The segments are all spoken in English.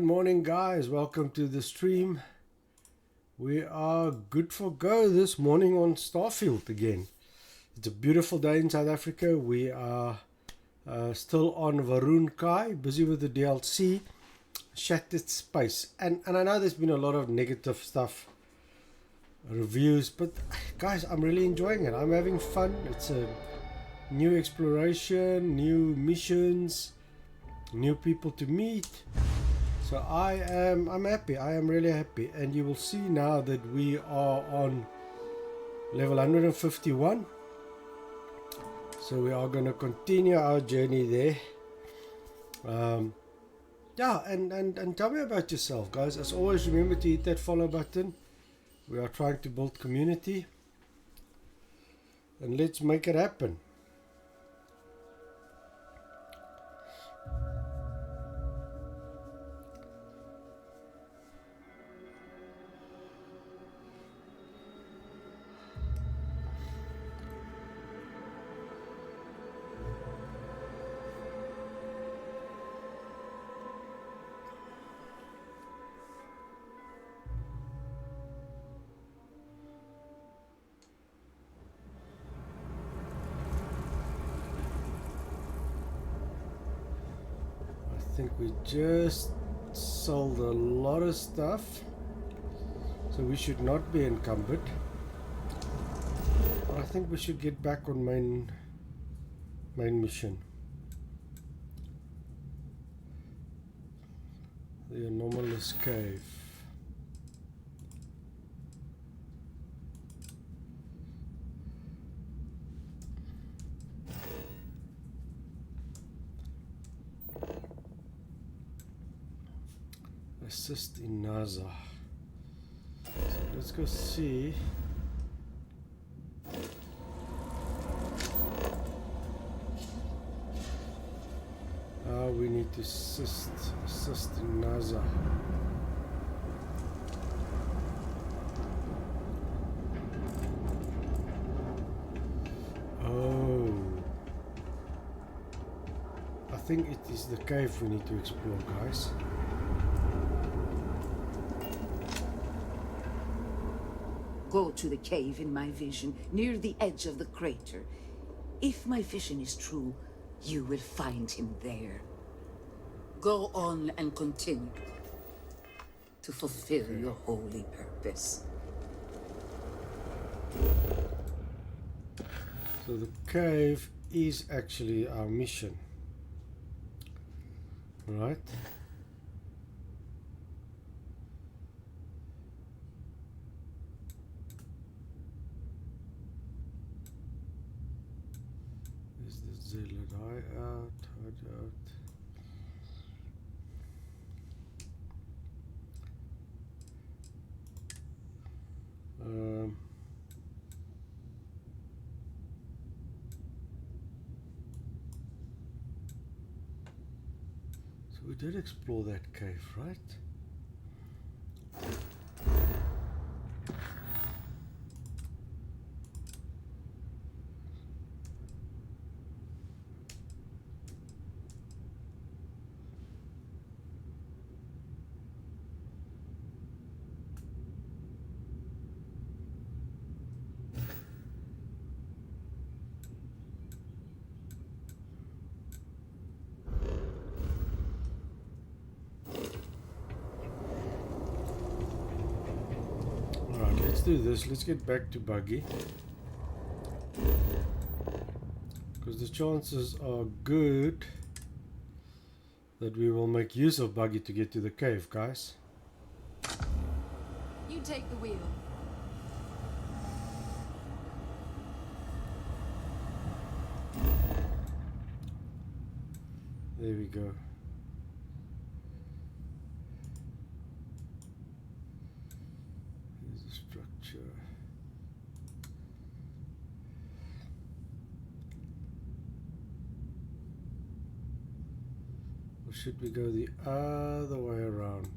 morning, guys. Welcome to the stream. We are good for go this morning on Starfield again. It's a beautiful day in South Africa. We are still on Varun Kai, busy with the DLC, Shattered Space. And I know there's been a lot of negative stuff, reviews, but guys, I'm really enjoying it. I'm having fun. It's a new exploration, new missions, new people to meet. So I'm happy. I am really happy. And you will see now that we are on level 151. So we are going to continue our journey there. Yeah, and tell me about yourself, guys. As always, remember to hit that follow button. We are trying to build community. And let's make it happen. I think we just sold a lot of stuff, so we should not be encumbered. But I think we should get back on main mission. The anomalous cave. Assist in NASA. So let's go see. We need to assist in NASA. Oh, I think it is the cave we need to explore, guys. Go to the cave in my vision, near the edge of the crater. If my vision is true, you will find him there. Go on and continue to fulfill your holy purpose. So the cave is actually our mission, right? So we did explore that cave, right? Let's do this. Let's get back to Buggy, because the chances are good that we will make use of Buggy to get to the cave, guys. You take the wheel. There we go. Here's the structure. Or should we go the other way around?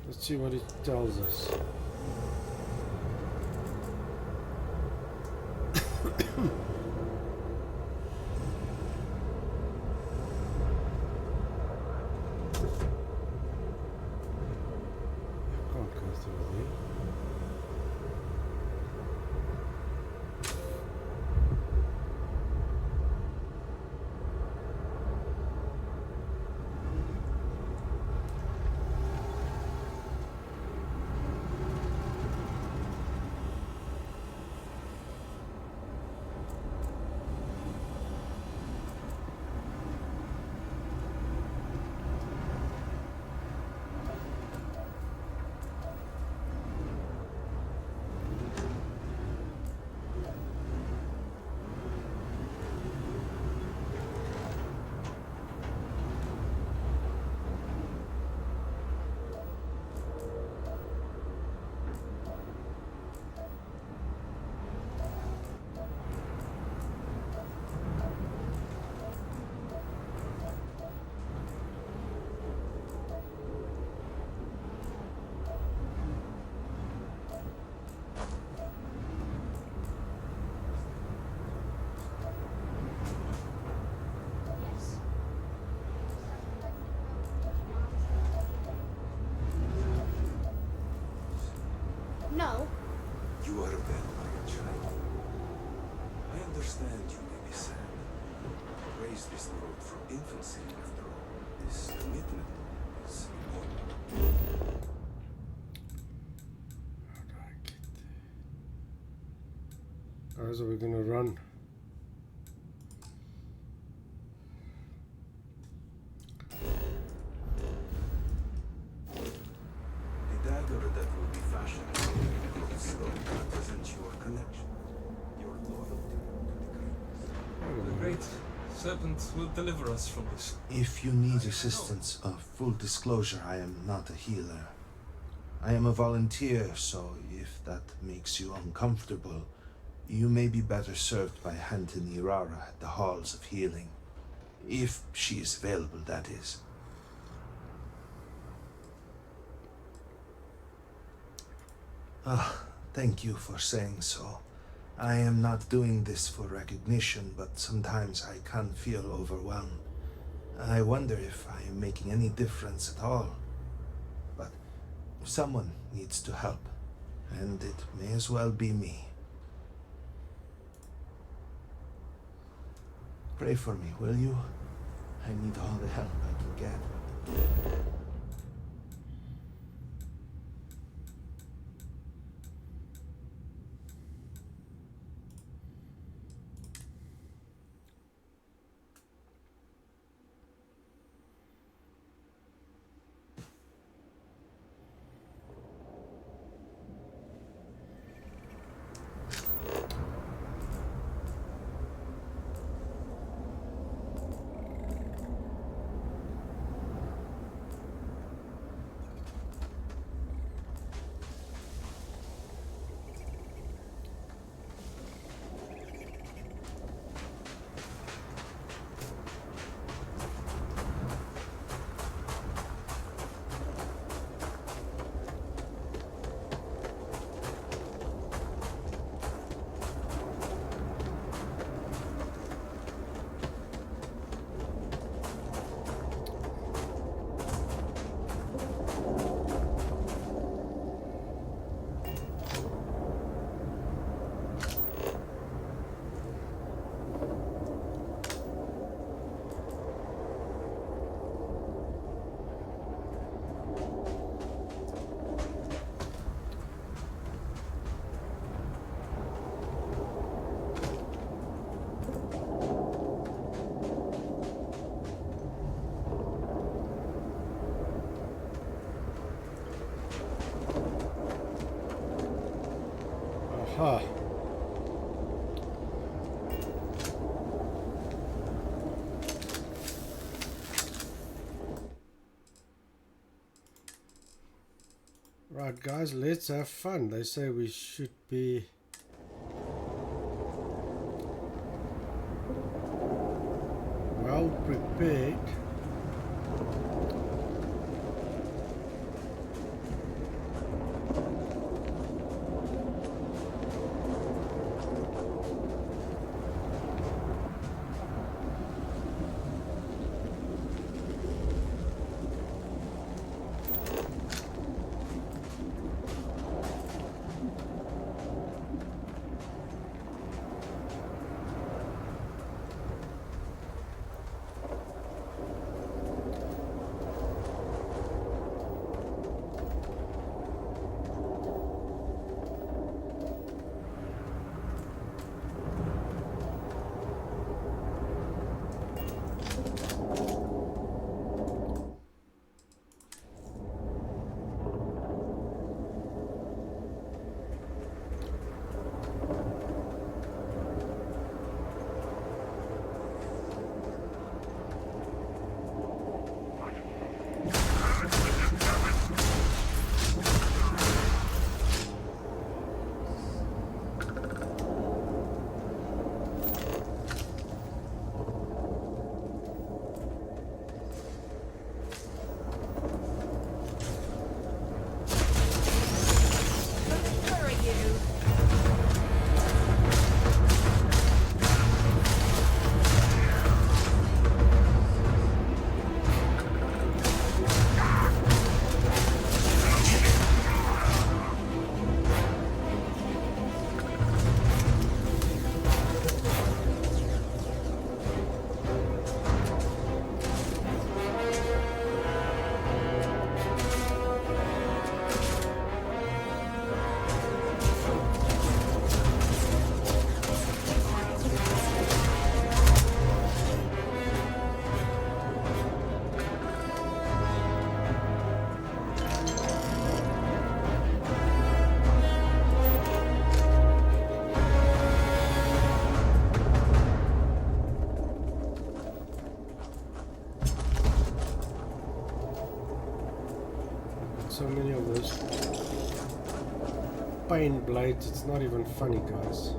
Let's see what it tells us. is this road from infancy, after all? This commitment is important. How do I get there? Guys, are we gonna run? The dagger that will be fashioned from the stone represents your connection, your loyalty to the The great serpent will deliver us from this. If you need assistance, full disclosure, I am not a healer. I am a volunteer, so if that makes you uncomfortable, you may be better served by Hanton Irara at the Halls of Healing. If she is available, that is. Thank you for saying so. I am not doing this for recognition, but sometimes I can feel overwhelmed. I wonder if I am making any difference at all. But someone needs to help, and it may as well be me. Pray for me, will you? I need all the help I can get. Aha. Right, guys, let's have fun. They say we should be well prepared. so many of those pain blades, it's not even funny, guys.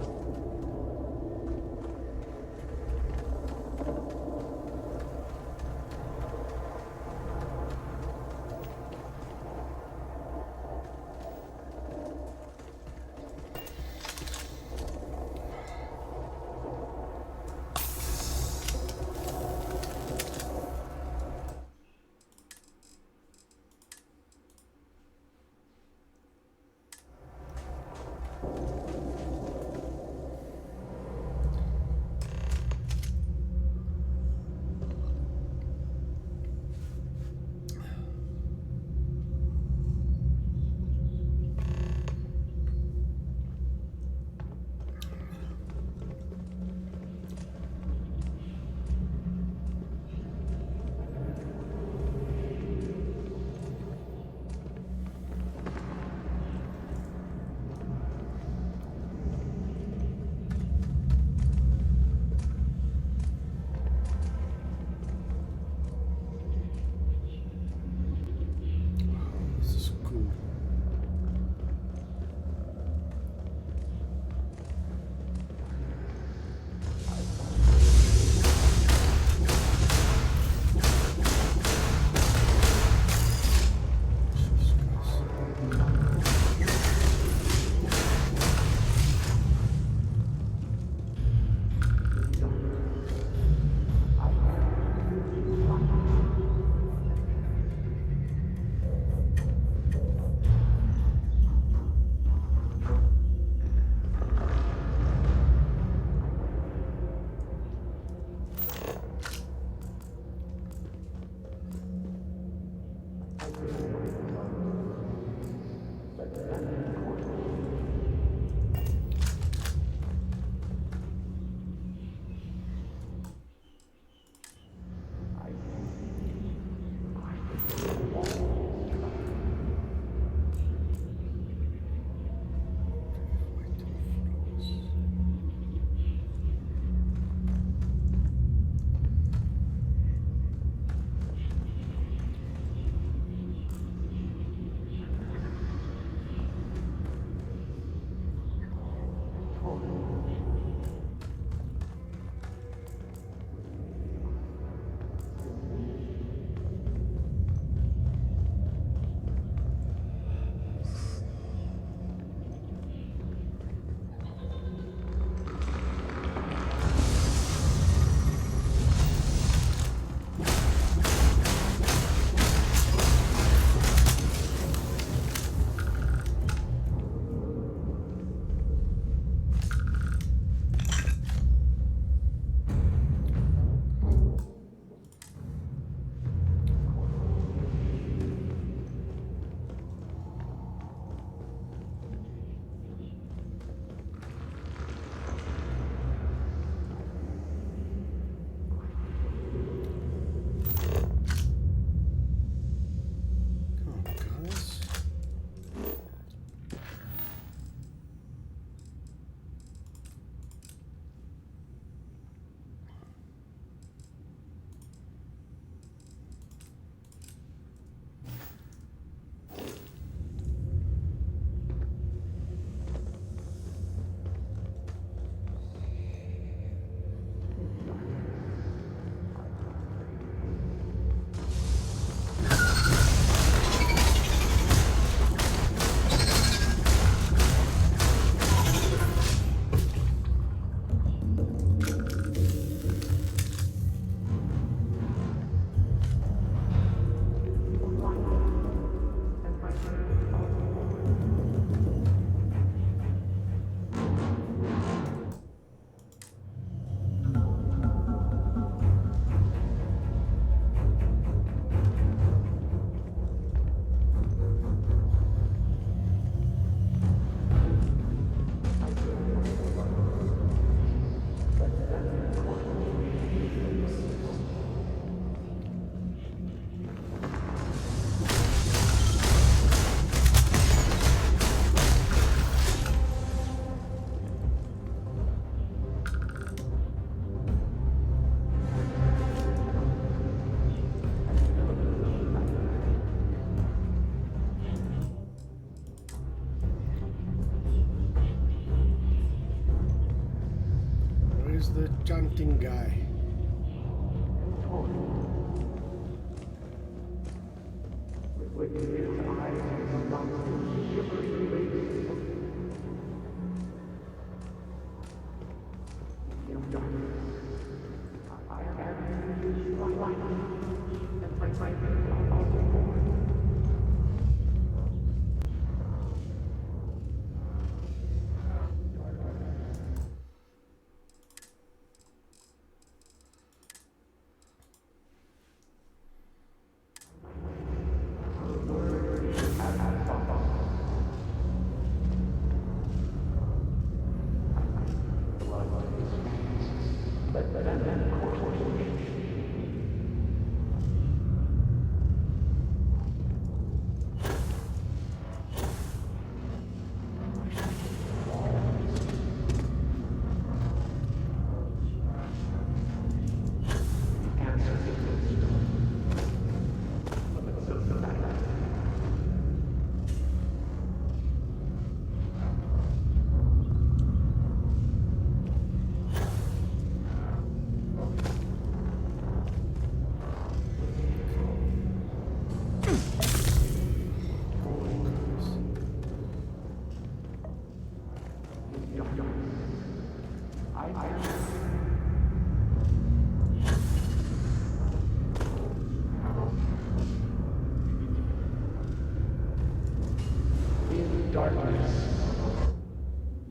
the chanting guy.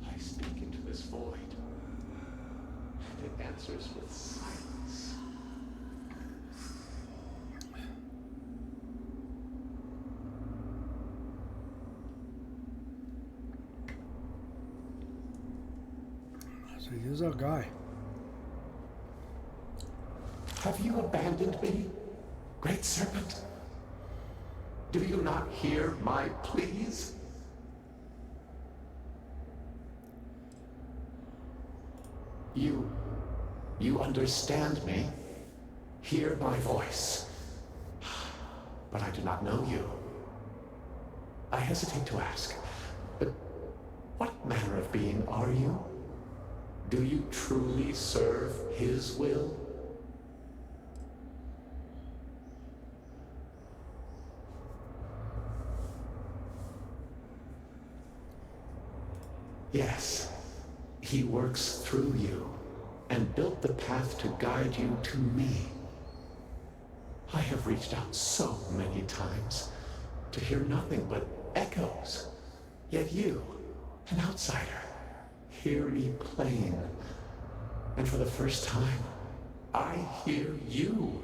I speak into this void, and it answers with silence. So here's our guy. Have you abandoned me, great serpent? Do you not hear my pleas? You understand me, hear my voice, but I do not know you. I hesitate to ask, but what manner of being are you? Do you truly serve his will? Yes, he works through you and built the path to guide you to me. I have reached out so many times to hear nothing but echoes. Yet you, an outsider, hear me plain. And for the first time, I hear you.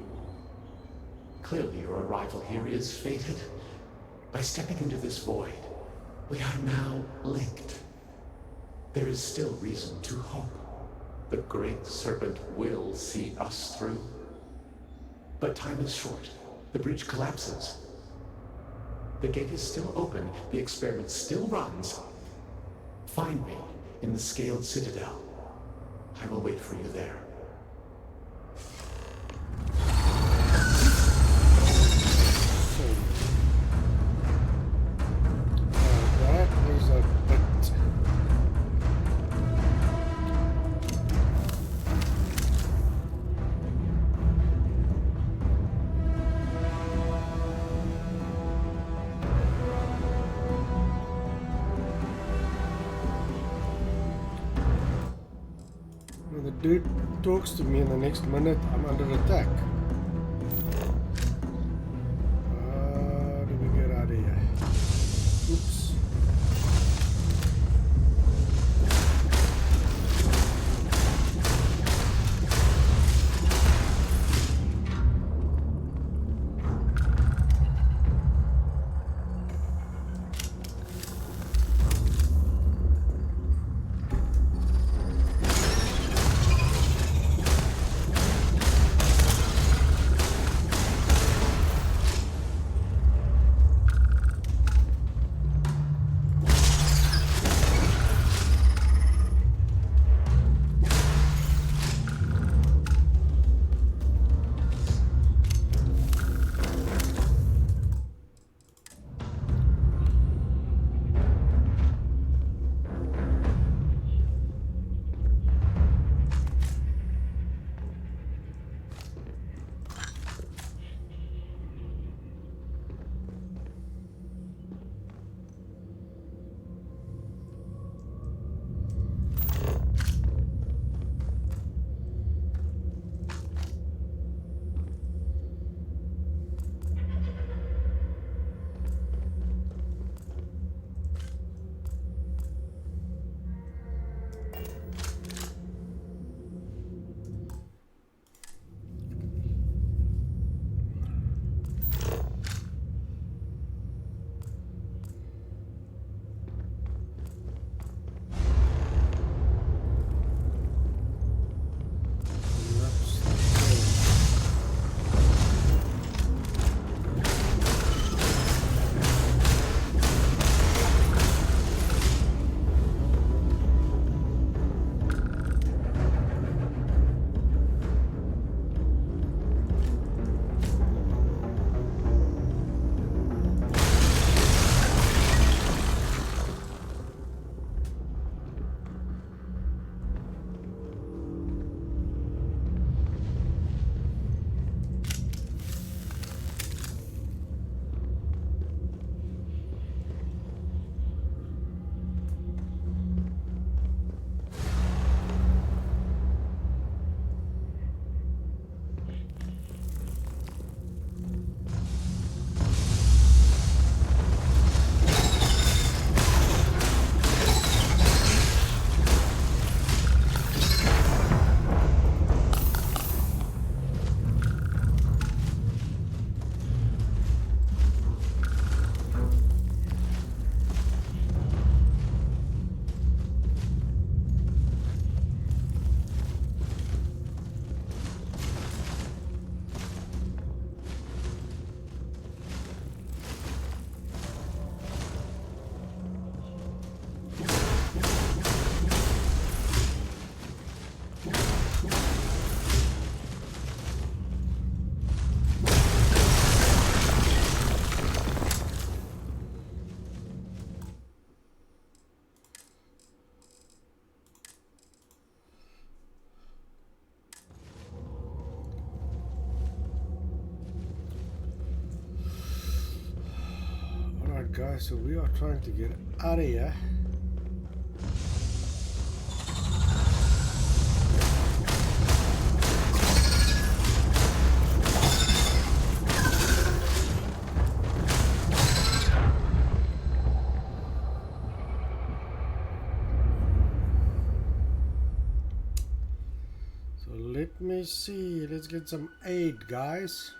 Clearly your arrival here is fated. By stepping into this void, we are now linked. There is still reason to hope. The great serpent will see us through. But time is short. The bridge collapses. The gate is still open. The experiment still runs. Find me in the scaled citadel. I will wait for you there. That was a bit. When the dude talks to me in the next minute, I'm under attack. How do we get out of here? Oops. Okay, so we are trying to get out of here. So let me see. Let's get some aid, guys.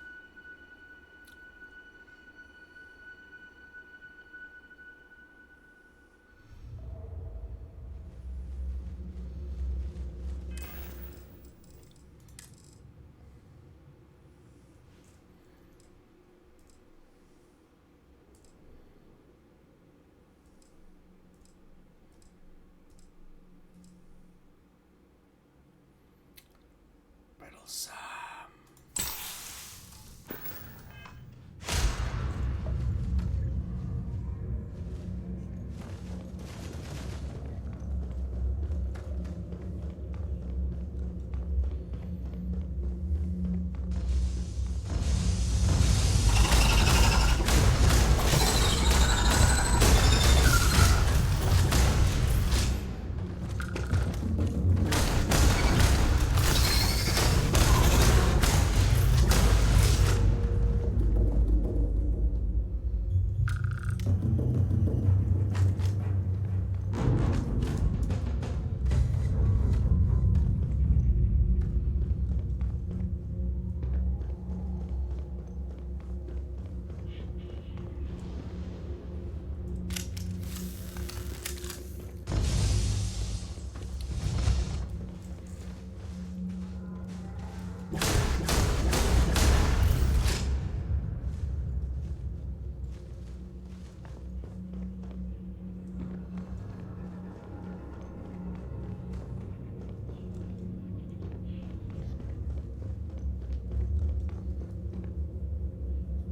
Battle.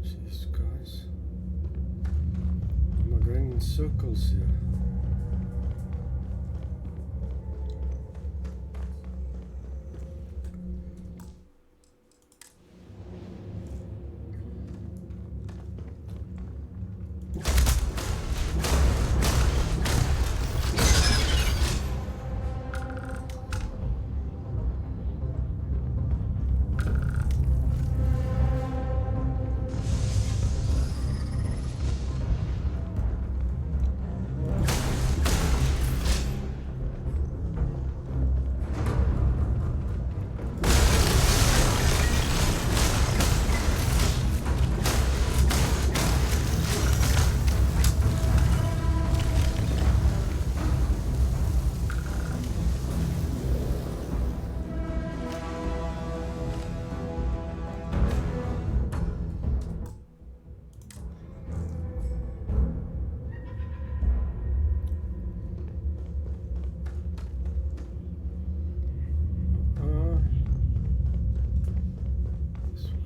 Jeez, guys. Am I going in circles here? This way.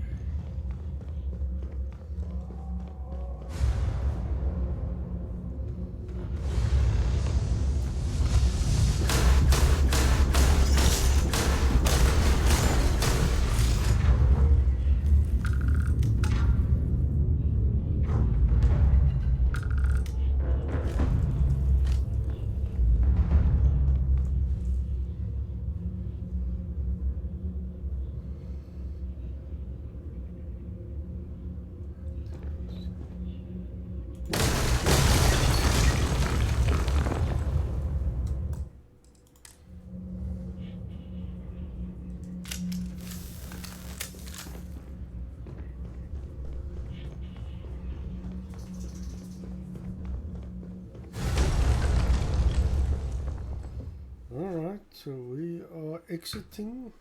Alright, so we are exiting.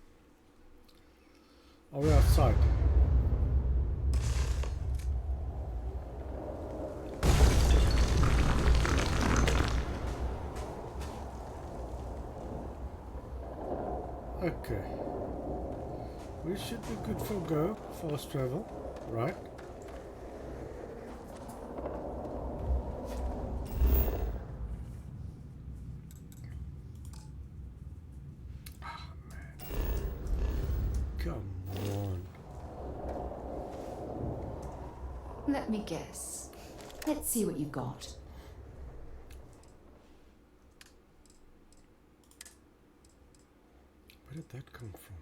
Are we outside? Okay. We should be good for go. Fast travel, right? Come on. Let me guess. Let's see what you've got. Where did that come from?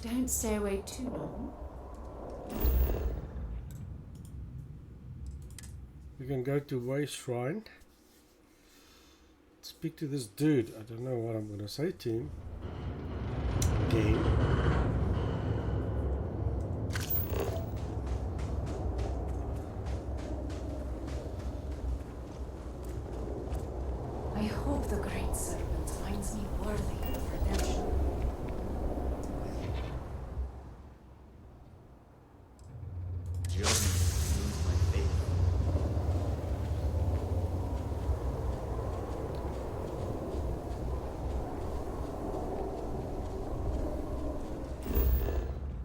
Don't stay away too long. We can go to Way Shrine. Speak to this dude. I don't know what I'm going to say to him. Again. I hope the Great Serpent finds me worthy of redemption.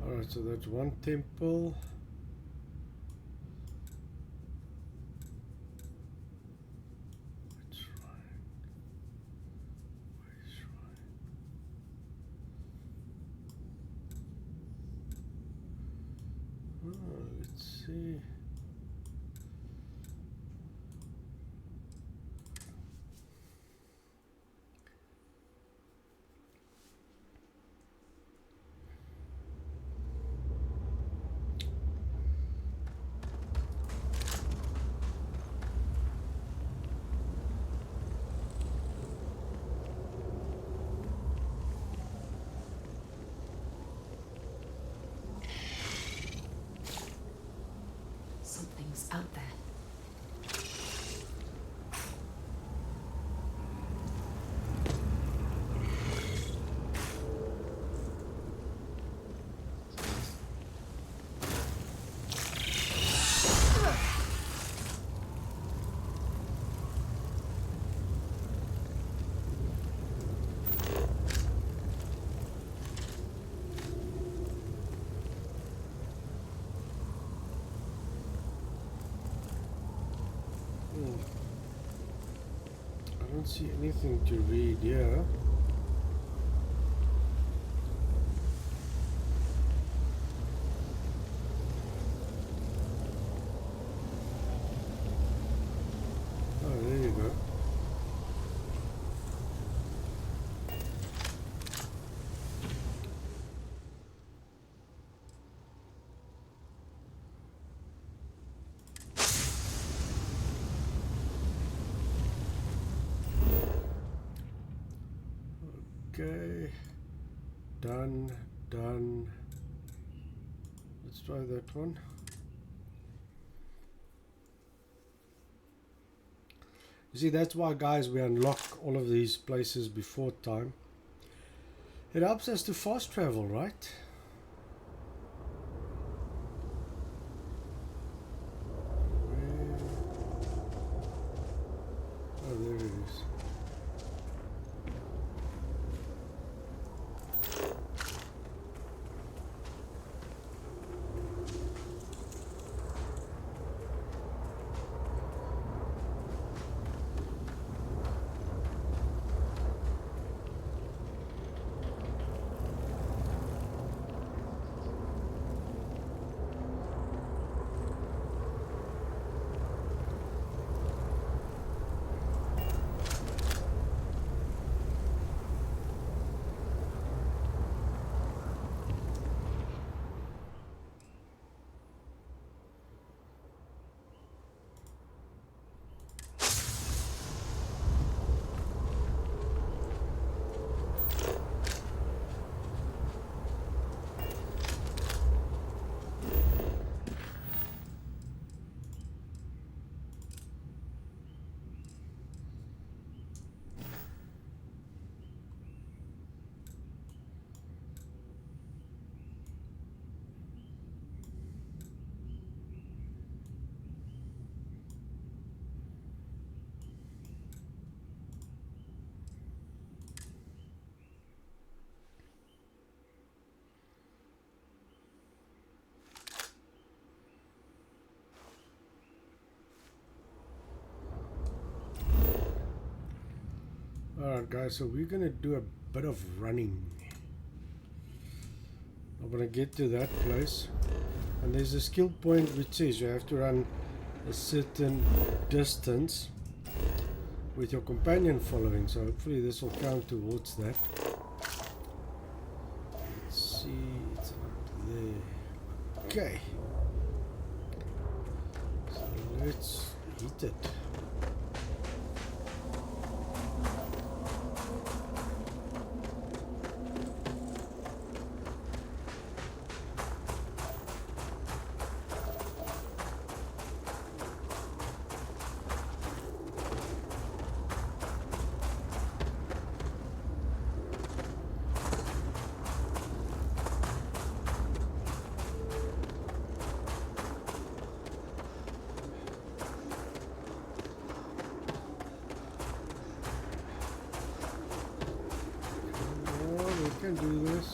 Alright, so that's one temple. Let's see. Something's out there. I don't see anything to read here. Oh, there you go. Okay, done. Let's try that one. You see, that's why, guys, we unlock all of these places before time. It helps us to fast travel, right? Oh, there it is. Alright guys, so we're gonna do a bit of running. I'm gonna get to that place, and there's a skill point which says you have to run a certain distance with your companion following, so hopefully this will count towards that. Let's see, it's up there. Okay, so let's hit it. We can do this.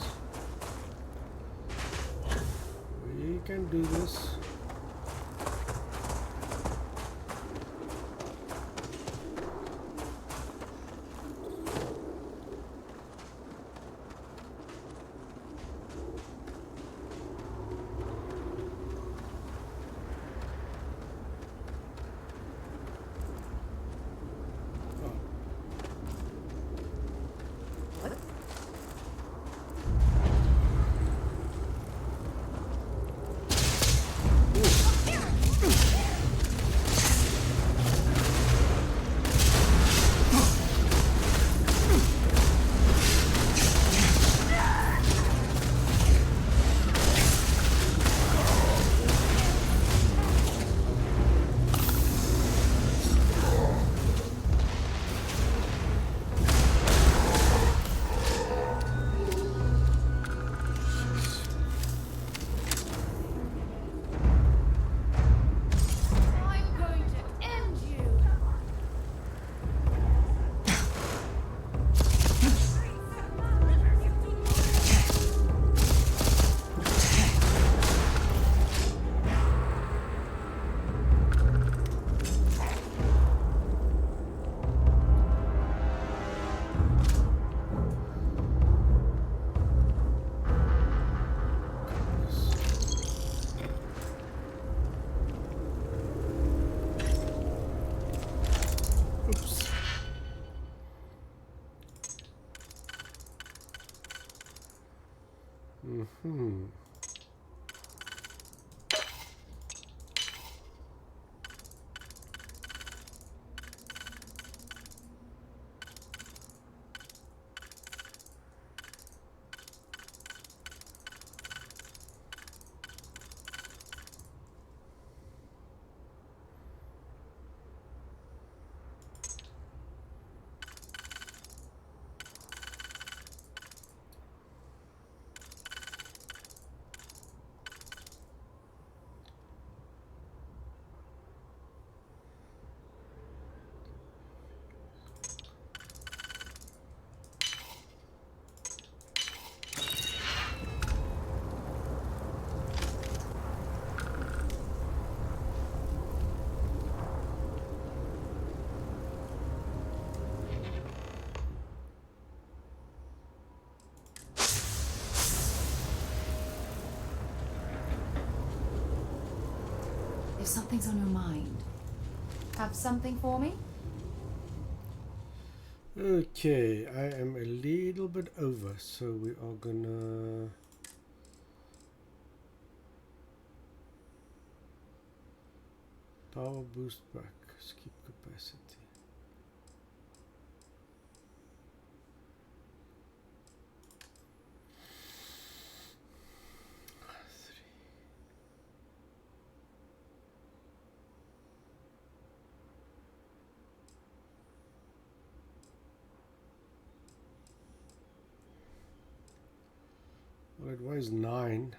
We can do this. I'm going to end you. Oops. Mm-hmm. If something's on your mind, have something for me? Okay, I am a little bit over, so we are gonna power boost back, skip capacity. Well, it weighs 9.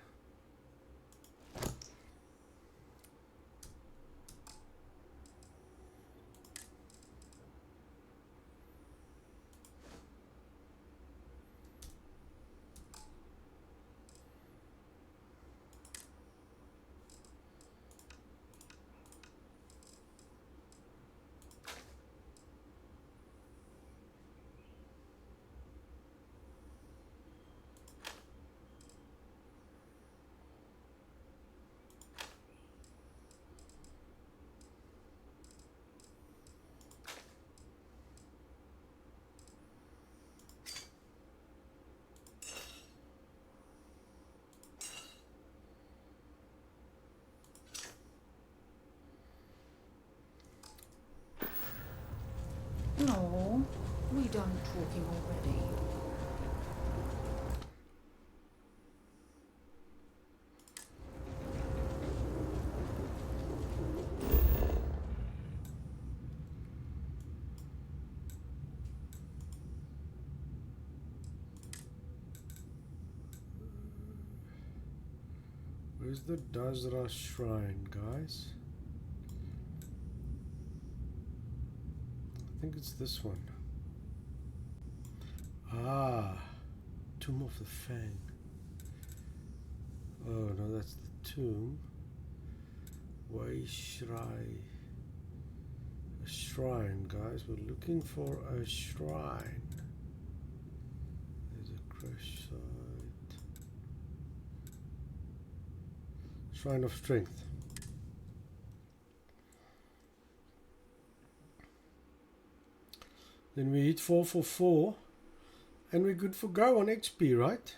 No, we done talking already. Where's the Dazra shrine, guys? I think it's this one. Ah, Tomb of the Fang. Oh no, that's the tomb. Wai Shrai. A shrine, guys. We're looking for a shrine. There's a crash site. Shrine of Strength. Then we hit 4 for 4 and we're good for go on XP, right?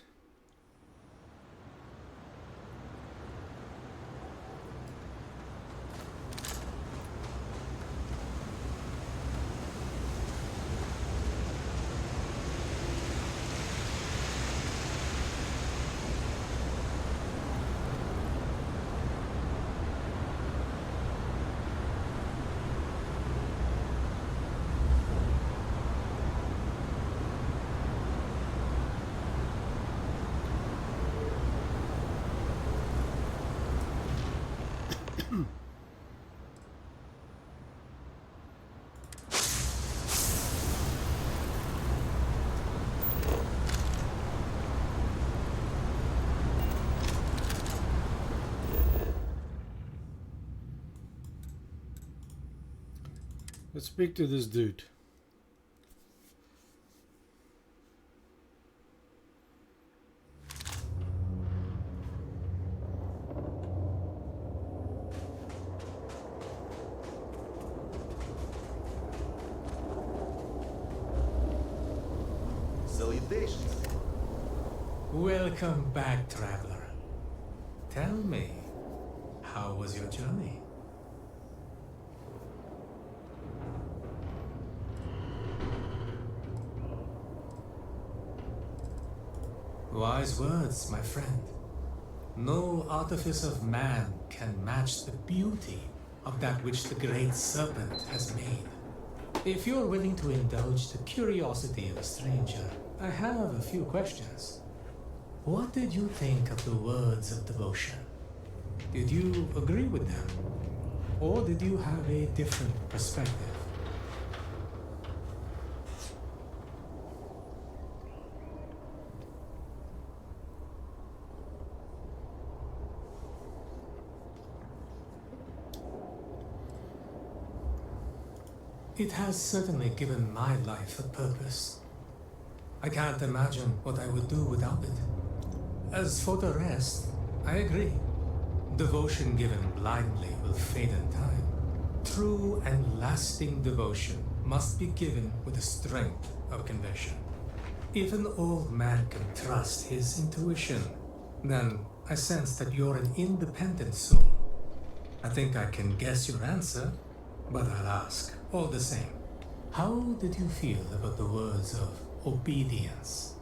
Let's speak to this dude. Salutations. Welcome back, traveler. Tell me, how was your journey? Wise words, my friend. No artifice of man can match the beauty of that which the great serpent has made. If you're willing to indulge the curiosity of a stranger, I have a few questions. What did you think of the words of devotion? Did you agree with them? Or did you have a different perspective? It has certainly given my life a purpose. I can't imagine what I would do without it. As for the rest, I agree. Devotion given blindly will fade in time. True and lasting devotion must be given with the strength of conviction. If an old man can trust his intuition, then I sense that you're an independent soul. I think I can guess your answer, but I'll ask all the same. How did you feel about the words of obedience?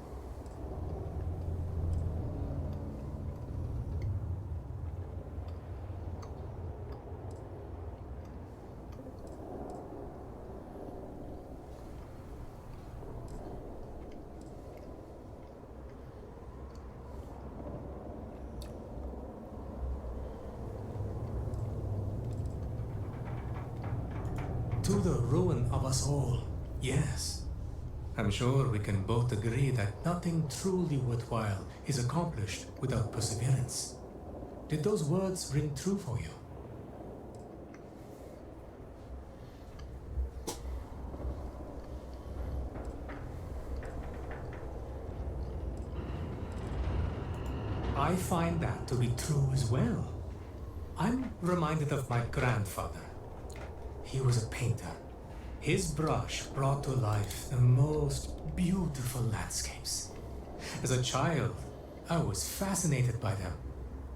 To the ruin of us all, yes. I'm sure we can both agree that nothing truly worthwhile is accomplished without perseverance. Did those words ring true for you? I find that to be true as well. I'm reminded of my grandfather. He was a painter. His brush brought to life the most beautiful landscapes. As a child, I was fascinated by them.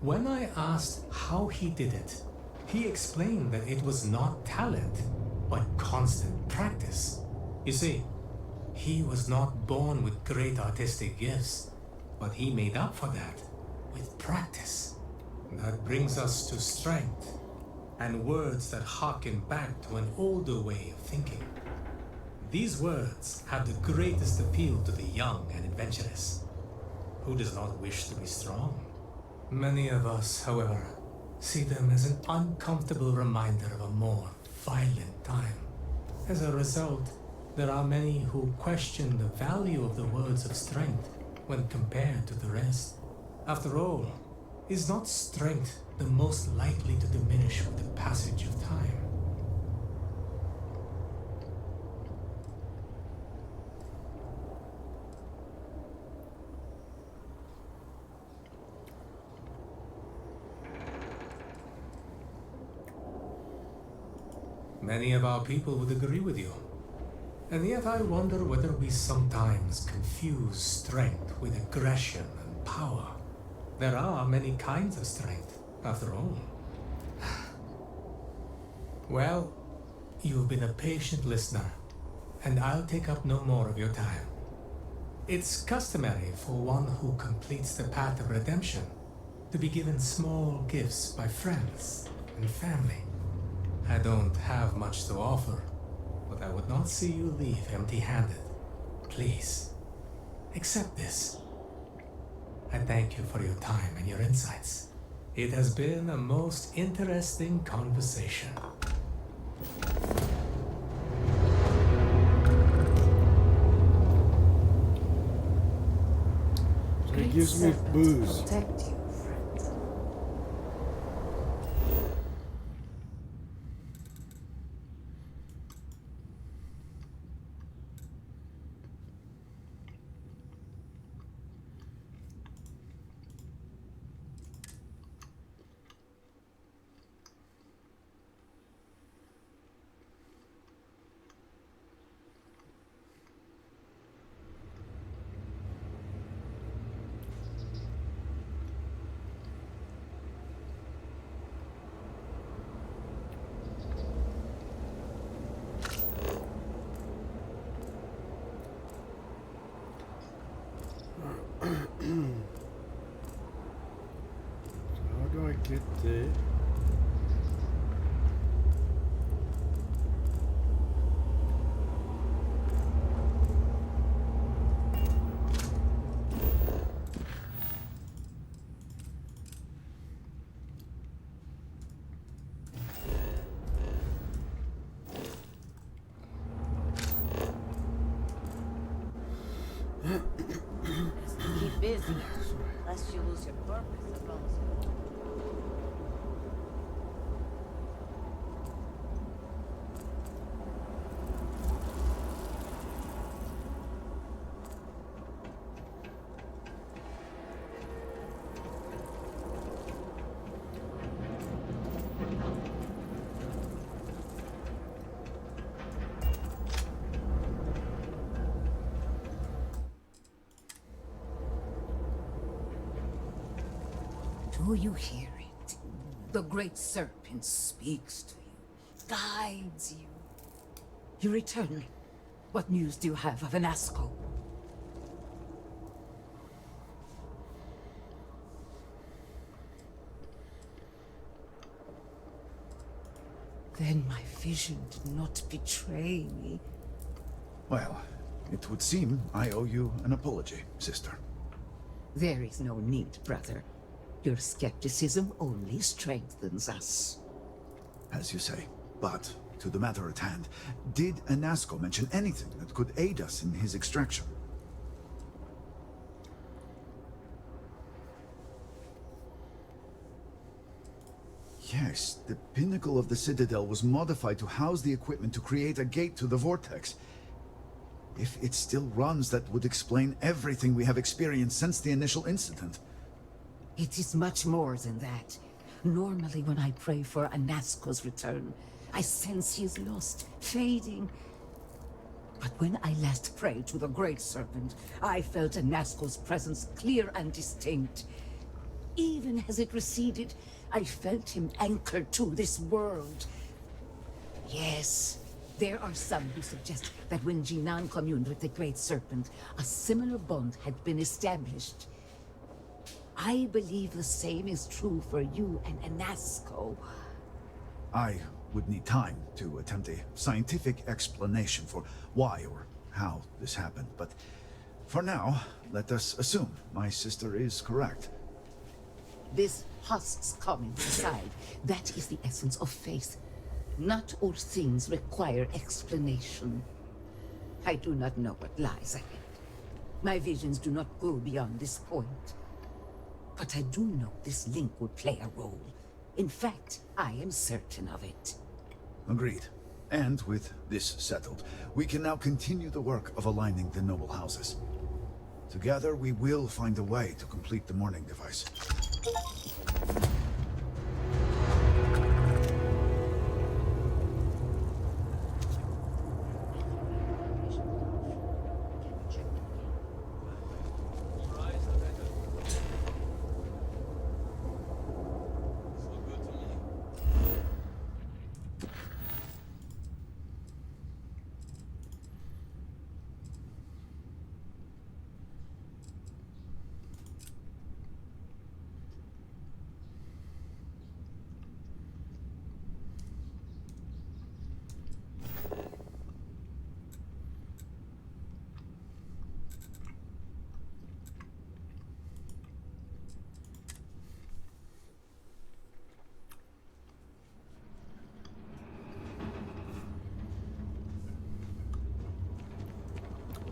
When I asked how he did it, he explained that it was not talent, but constant practice. You see, he was not born with great artistic gifts, but he made up for that with practice. That brings us to strength, and words that harken back to an older way of thinking. These words have the greatest appeal to the young and adventurous. Who does not wish to be strong? Many of us, however, see them as an uncomfortable reminder of a more violent time. As a result, there are many who question the value of the words of strength when compared to the rest. After all, is not strength the most likely to diminish with the passage of time? Many of our people would agree with you. And yet I wonder whether we sometimes confuse strength with aggression and power. There are many kinds of strength, after all. Well, you've been a patient listener, and I'll take up no more of your time. It's customary for one who completes the path of redemption to be given small gifts by friends and family. I don't have much to offer, but I would not see you leave empty-handed. Please, accept this. I thank you for your time and your insights. It has been a most interesting conversation. So it gives me booze. Protect you, friend. How do I get there? Keep busy, lest you lose your purpose as well as your... Do you hear it? The great serpent speaks to you, guides you. You return. What news do you have of Anasco? Then my vision did not betray me. Well, it would seem I owe you an apology, sister. There is no need, brother. Your skepticism only strengthens us. As you say. But, to the matter at hand, did Anasco mention anything that could aid us in his extraction? Yes, the pinnacle of the Citadel was modified to house the equipment to create a gate to the Vortex. If it still runs, that would explain everything we have experienced since the initial incident. It is much more than that. Normally when I pray for Anasco's return, I sense he is lost, fading. But when I last prayed to the Great Serpent, I felt Anasco's presence clear and distinct. Even as it receded, I felt him anchored to this world. Yes, There are some who suggest that when Jinan communed with the Great Serpent, a similar bond had been established. I believe the same is true for you and Anasco. I would need time to attempt a scientific explanation for why or how this happened, but for now, let us assume my sister is correct. This husks comments aside, that is the essence of faith. Not all things require explanation. I do not know what lies ahead. My visions do not go beyond this point. But I do know this link will play a role. In fact, I am certain of it. Agreed. And with this settled, we can now continue the work of aligning the noble houses. Together, we will find a way to complete the mourning device.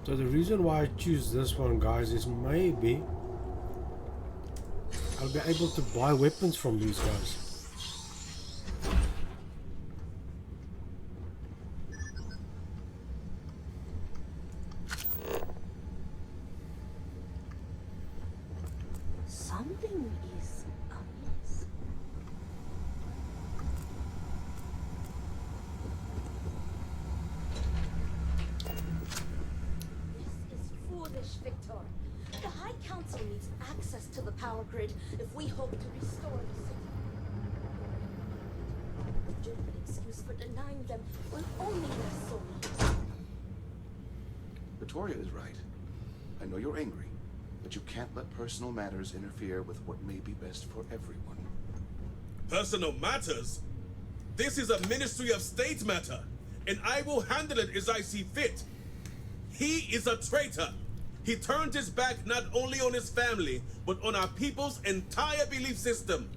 So the reason why I choose this one, guys, is maybe I'll be able to buy weapons from these guys. Something is amiss. Foolish, Victor. The High Council needs access to the power grid if we hope to restore the city. A stupid excuse for denying them will only their souls. Victoria is right. I know you're angry, but you can't let personal matters interfere with what may be best for everyone. Personal matters? This is a Ministry of State matter, and I will handle it as I see fit. He is a traitor. He turned his back not only on his family, but on our people's entire belief system.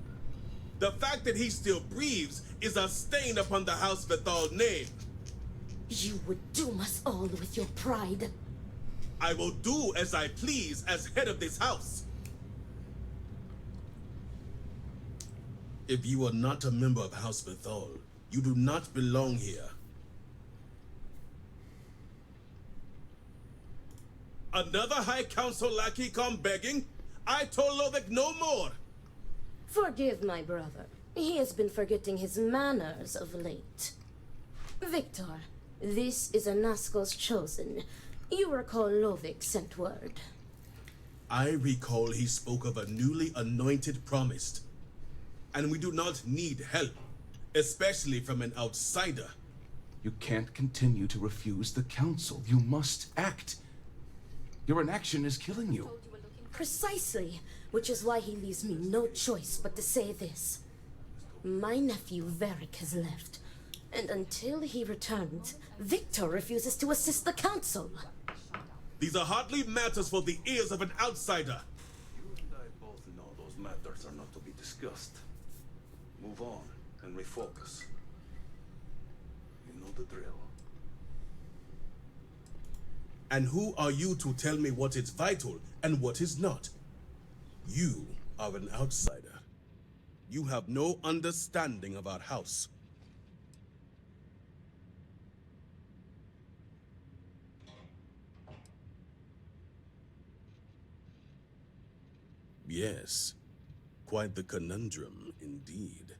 The fact that he still breathes is a stain upon the House Vethal name. You would doom us all with your pride. I will do as I please as head of this house. If you are not a member of House Vethal, you do not belong here. Another High Council lackey come begging? I told Lovek no more. Forgive my brother. He has been forgetting his manners of late. Victor, this is Anasco's chosen. You recall Lovek sent word. I recall he spoke of a newly anointed promised. And we do not need help, especially from an outsider. You can't continue to refuse the council. You must act. Your inaction is killing you. Precisely, which is why he leaves me no choice but to say this. My nephew Varric has left, and until he returns, Victor refuses to assist the council. These are hardly matters for the ears of an outsider. You and I both know those matters are not to be discussed. Move on and refocus. You know the drill. And who are you to tell me what is vital and what is not? You are an outsider. You have no understanding of our house. Yes, quite the conundrum indeed.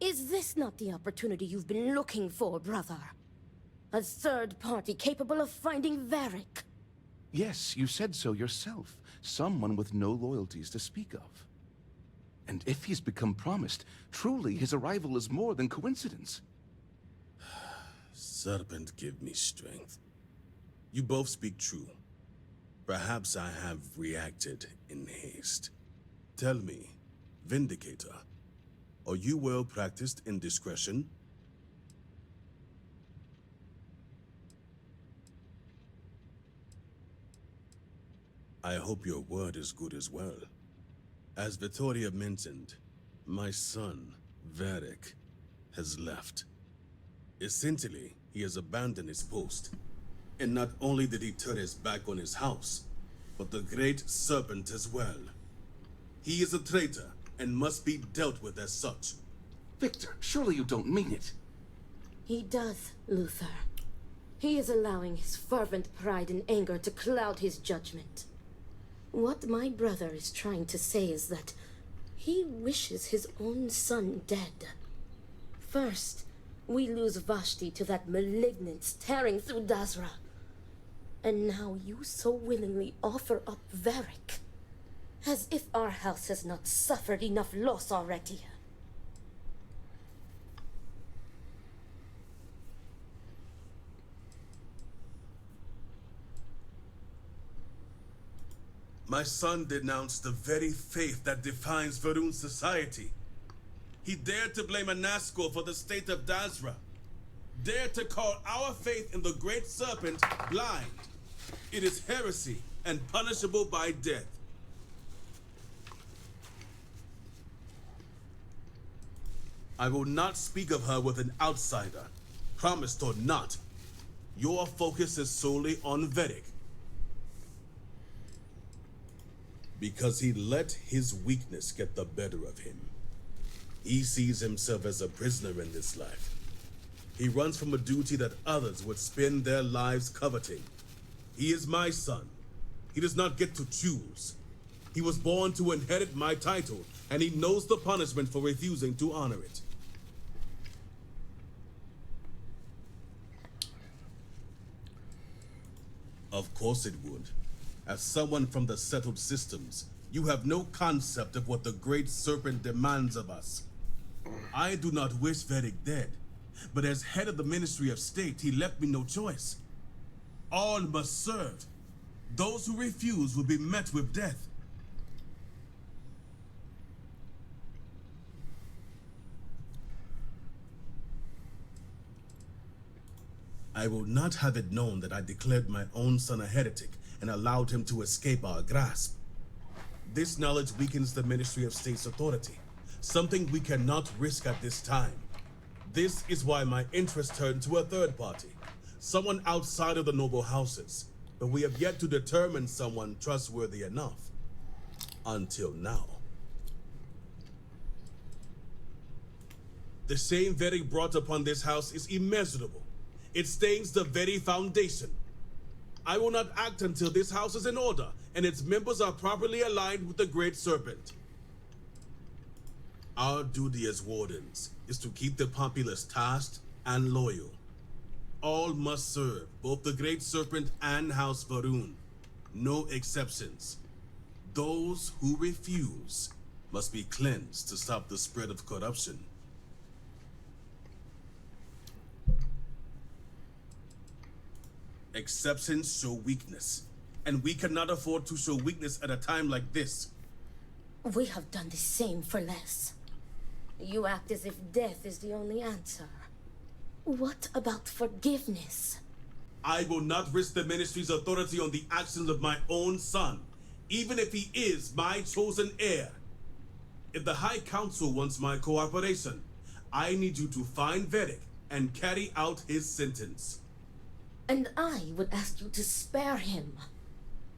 Is this not the opportunity you've been looking for, brother? A third party capable of finding Varric? Yes, you said so yourself. Someone with no loyalties to speak of. And if he's become promised, truly his arrival is more than coincidence. Serpent, give me strength. You both speak true. Perhaps I have reacted in haste. Tell me, Vindicator, are you well practiced in discretion? I hope your word is good as well. As Vittoria mentioned, my son, Varric, has left. Essentially, he has abandoned his post. And not only did he turn his back on his house, but the great serpent as well. He is a traitor and must be dealt with as such. Victor, surely you don't mean it. He does, Luther. He is allowing his fervent pride and anger to cloud his judgment. What my brother is trying to say is that he wishes his own son dead. First, we lose Vashti to that malignance tearing through Dazra. And now you so willingly offer up Varric. As if our house has not suffered enough loss already. My son denounced the very faith that defines Varun's society. He dared to blame Anasco for the state of Dazra. Dared to call our faith in the great serpent blind. It is heresy and punishable by death. I will not speak of her with an outsider, promised or not. Your focus is solely on Varric. Because he let his weakness get the better of him. He sees himself as a prisoner in this life. He runs from a duty that others would spend their lives coveting. He is my son. He does not get to choose. He was born to inherit my title, and he knows the punishment for refusing to honor it. Of course it would. As someone from the settled systems, you have no concept of what the great serpent demands of us. I do not wish Varric dead, but as head of the Ministry of State, he left me no choice. All must serve. Those who refuse will be met with death. I will not have it known that I declared my own son a heretic and allowed him to escape our grasp. This knowledge weakens the Ministry of State's authority, something we cannot risk at this time. This is why my interest turned to a third party, someone outside of the noble houses, but we have yet to determine someone trustworthy enough. Until now. The shame Varric brought upon this house is immeasurable. It stains the very foundation. I will not act until this house is in order and its members are properly aligned with the Great Serpent. Our duty as wardens is to keep the populace tasked and loyal. All must serve both the Great Serpent and House Varun. No exceptions. Those who refuse must be cleansed to stop the spread of corruption. Exceptions show weakness, and we cannot afford to show weakness at a time like this. We have done the same for less. You act as if death is the only answer. What about forgiveness? I will not risk the ministry's authority on the actions of my own son, even if he is my chosen heir. If the High Council wants my cooperation, I need you to find Varric and carry out his sentence. And I would ask you to spare him.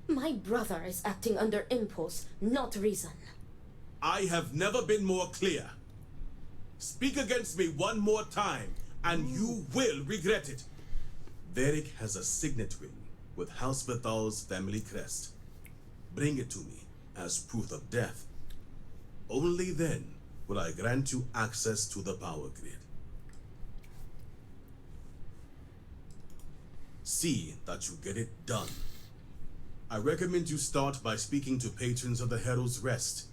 My brother is acting under impulse, not reason. I have never been more clear. Speak against me one more time, and you will regret it. Varric has a signet ring with House Vithal's family crest. Bring it to me as proof of death. Only then will I grant you access to the power grid. See that you get it done. I recommend you start by speaking to patrons of the Herald's Rest.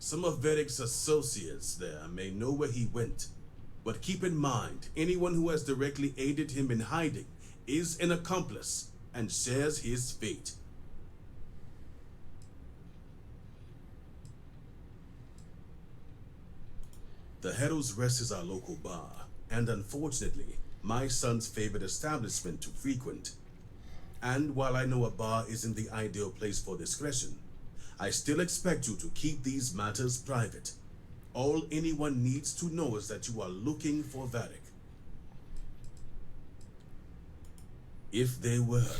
Some of Varric's associates there may know where he went. But keep in mind, anyone who has directly aided him in hiding is an accomplice and shares his fate. The Herald's Rest is our local bar, and unfortunately, my son's favorite establishment to frequent. And while I know a bar isn't the ideal place for discretion, I still expect you to keep these matters private. All anyone needs to know is that you are looking for Varric. If they were,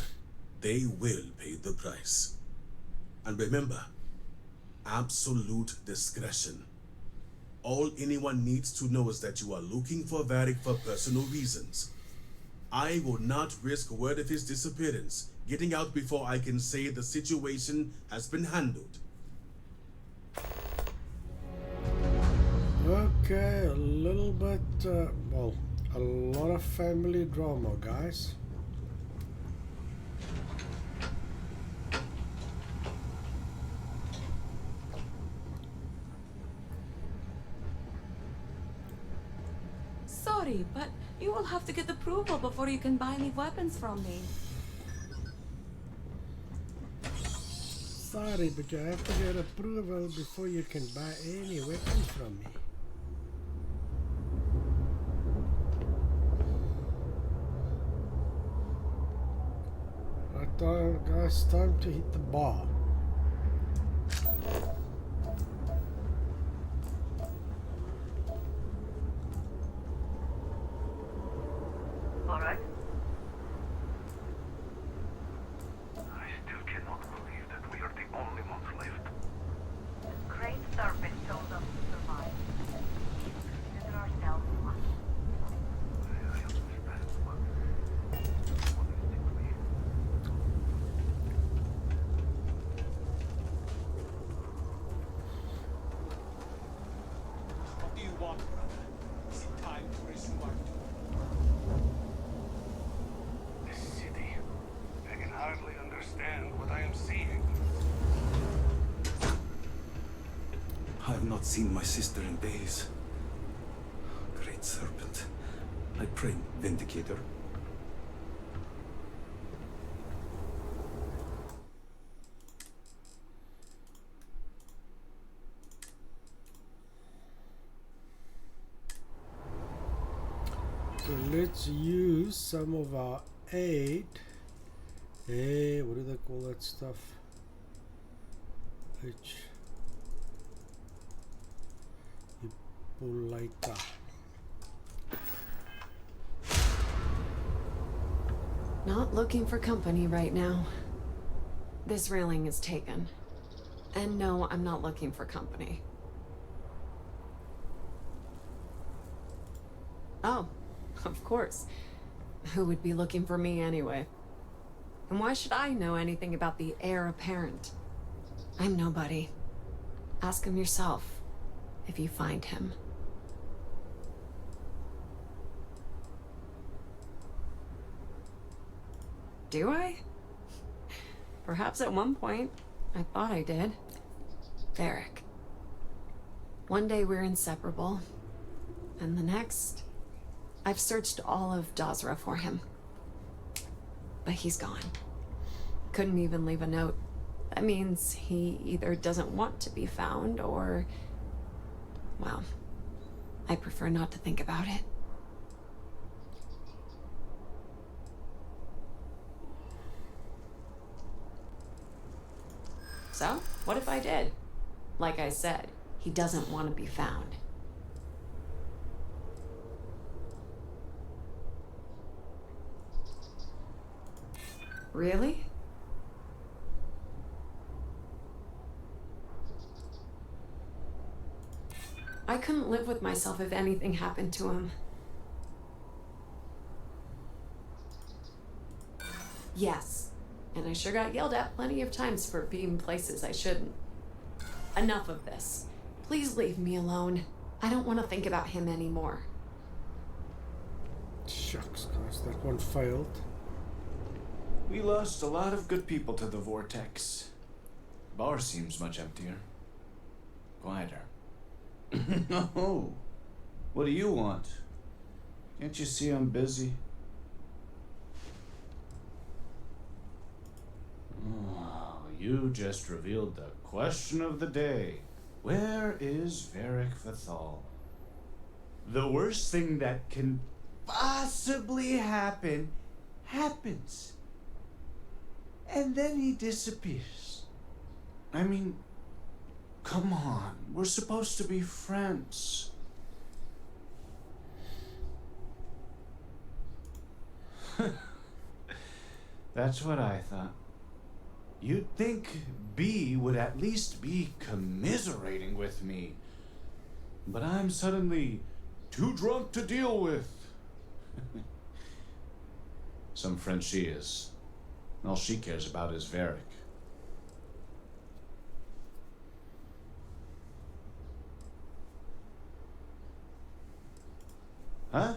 they will pay the price. And remember, absolute discretion. All anyone needs to know is that you are looking for Varric for personal reasons. I will not risk word of his disappearance getting out before I can say the situation has been handled. Okay, a little bit, well, a lot of family drama, guys. Sorry, but you will have to get approval before you can buy any weapons from me. Sorry, but you have to get approval before you can buy any weapons from me. Right, guys, time to hit the bar. All right. I still cannot believe that we are the only ones left. Great serpent told us to survive. We consider ourselves lucky. I understand, but honestly, What do you want, brother? Is it time to resume our this city, I can hardly understand what I am seeing. I have not seen my sister in days. Great serpent. I pray, Vindicator. So let's use some of our aid. Hey, what do they call that stuff? Hippolyta. Not looking for company right now. This railing is taken. And no, I'm not looking for company. Oh, of course. Who would be looking for me anyway? And why should I know anything about the heir apparent? I'm nobody. Ask him yourself, if you find him. Do I? Perhaps at one point, I thought I did. Varric. One day we're inseparable, and the next, I've searched all of Dazra for him. But he's gone. Couldn't even leave a note. That means he either doesn't want to be found or... well, I prefer not to think about it. So, what if I did? Like I said, he doesn't want to be found. Really? I couldn't live with myself if anything happened to him. Yes, and I sure got yelled at plenty of times for being places I shouldn't. Enough of this. Please leave me alone. I don't want to think about him anymore. Shucks, guys, that one failed. We lost a lot of good people to the vortex. Bar seems much emptier. Quieter. Oh, what do you want? Can't you see I'm busy? Oh, you just revealed the question of the day. Where is Varric Vathal? The worst thing that can possibly happen happens. And then he disappears. I mean, come on. We're supposed to be friends. That's what I thought. You'd think B would at least be commiserating with me. But I'm suddenly too drunk to deal with. Some friend she is. All she cares about is Varric. Huh?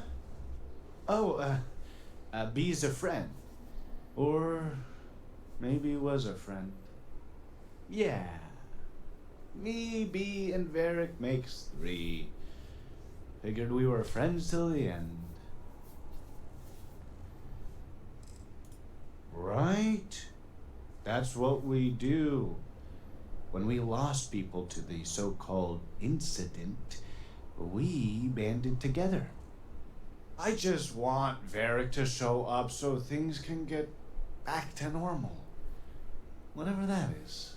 Oh, B's a friend. Or maybe was a friend. Yeah. Me, B, and Varric makes 3. Figured we were friends till the end. Right? That's what we do. When we lost people to the so-called incident, we banded together. I just want Varric to show up so things can get back to normal. Whatever that is.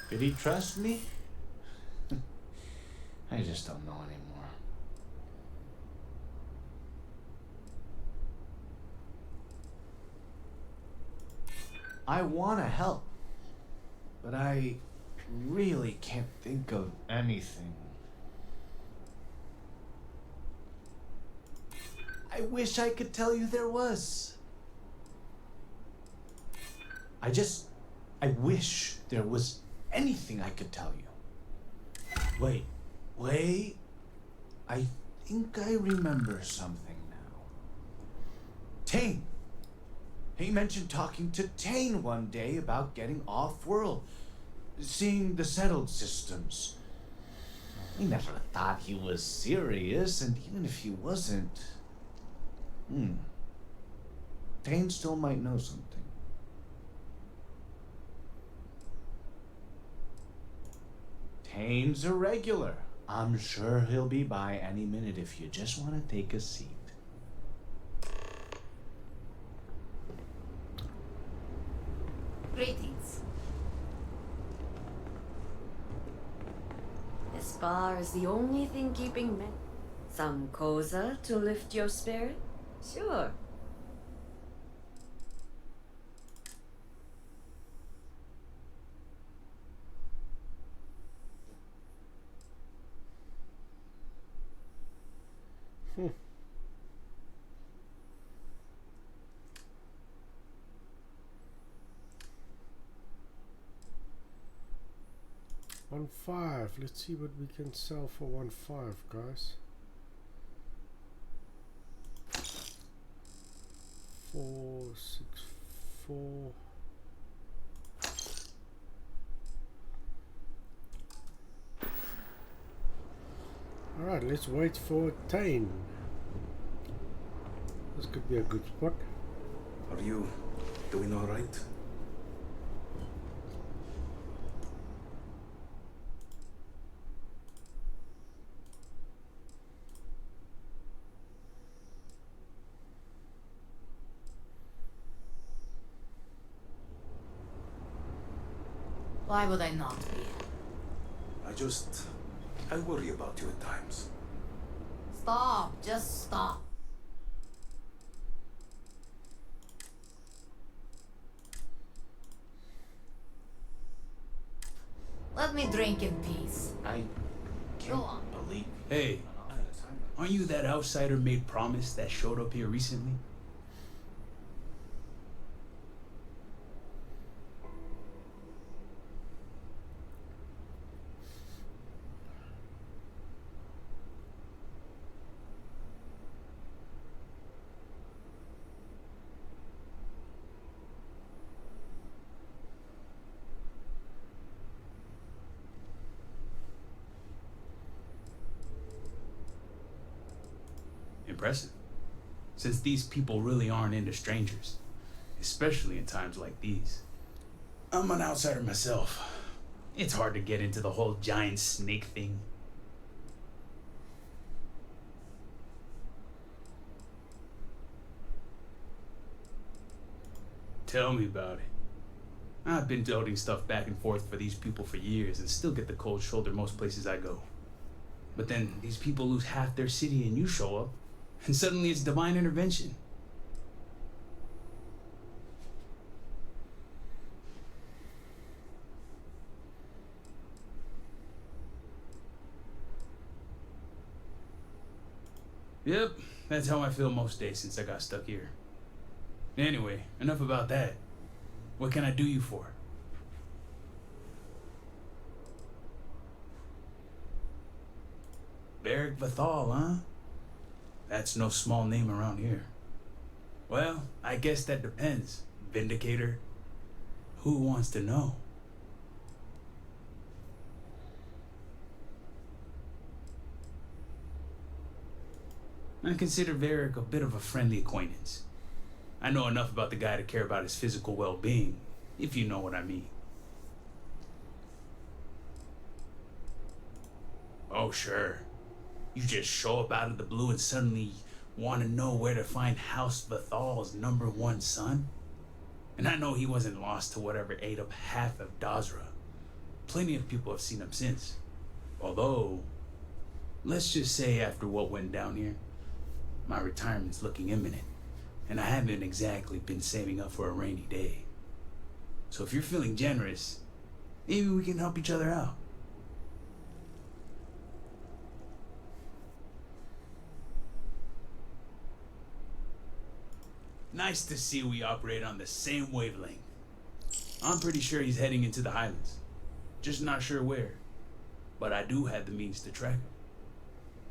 Did he trust me? I just don't know anymore. I want to help, but I really can't think of anything. I wish I could tell you there was. I wish there was anything I could tell you. Wait. I think I remember something now. Tane. He mentioned talking to Tane one day about getting off-world, seeing the settled systems. I never thought he was serious, and even if he wasn't, Tane still might know something. Tane's a regular. I'm sure he'll be by any minute if you just want to take a seat. Greetings. This bar is the only thing keeping me. Some koza to lift your spirit? Sure. $1.5. Let's see what we can sell for $1.5, guys. 464. All right, let's wait for Tane. This could be a good spot. Are you doing all right? Why would I not be? I worry about you at times. Stop, just stop. Let me drink in peace. I Go on. believe. Hey, aren't you that outsider made promise that showed up here recently? impressive, since these people really aren't into strangers, especially in times like these. I'm an outsider myself. It's hard to get into the whole giant snake thing. Tell me about it. I've been toting stuff back and forth for these people for years and still get the cold shoulder most places I go. But then these people lose half their city and you show up, and suddenly it's divine intervention. Yep, that's how I feel most days since I got stuck here. Anyway, enough about that. What can I do you for? Beric Vathal, huh? That's no small name around here. Well, I guess that depends, Vindicator. Who wants to know? I consider Varric a bit of a friendly acquaintance. I know enough about the guy to care about his physical well-being, if you know what I mean. Oh, sure. You just show up out of the blue and suddenly want to know where to find House Vathal's #1 son? And I know he wasn't lost to whatever ate up half of Dazra. Plenty of people have seen him since. Although, let's just say after what went down here, my retirement's looking imminent, and I haven't exactly been saving up for a rainy day. So if you're feeling generous, maybe we can help each other out. Nice to see we operate on the same wavelength. I'm pretty sure he's heading into the Highlands. Just not sure where. But I do have the means to track him.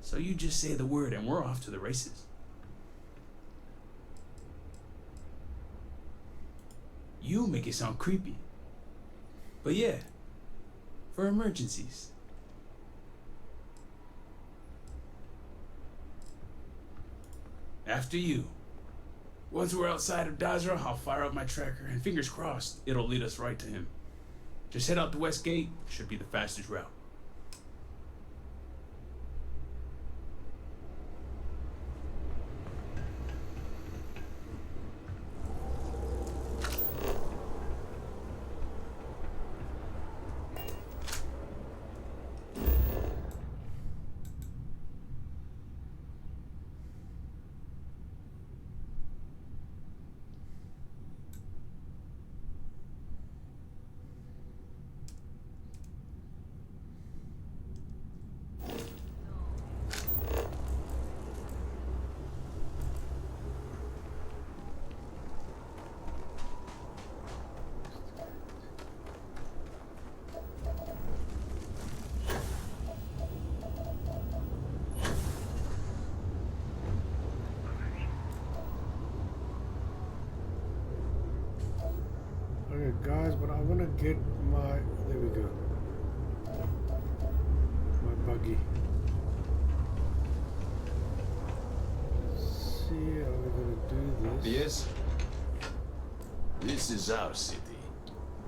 So you just say the word and we're off to the races. You make it sound creepy. But yeah, for emergencies. After you. Once we're outside of Dazra, I'll fire up my tracker, and fingers crossed, it'll lead us right to him. Just head out the west gate, should be the fastest route. Okay, guys, but I want to get my... There we go. My buggy. Let's see how we're going to do this. Yes? This is our city,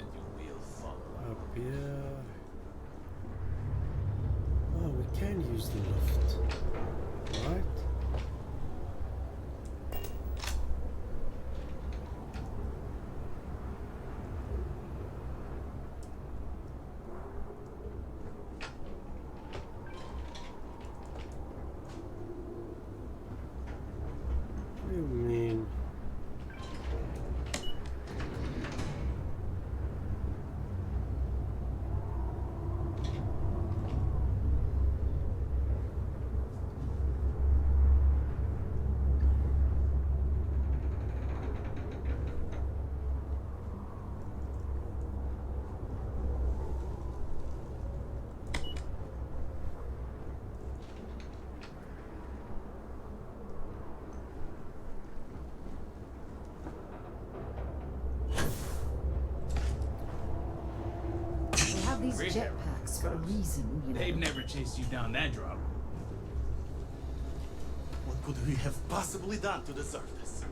and you will follow. Up here. Oh, we can use the lift. Right? What do you mean? They have these jetpacks for a reason, you know. They've never chased you down that drop. What could we have possibly done to deserve this?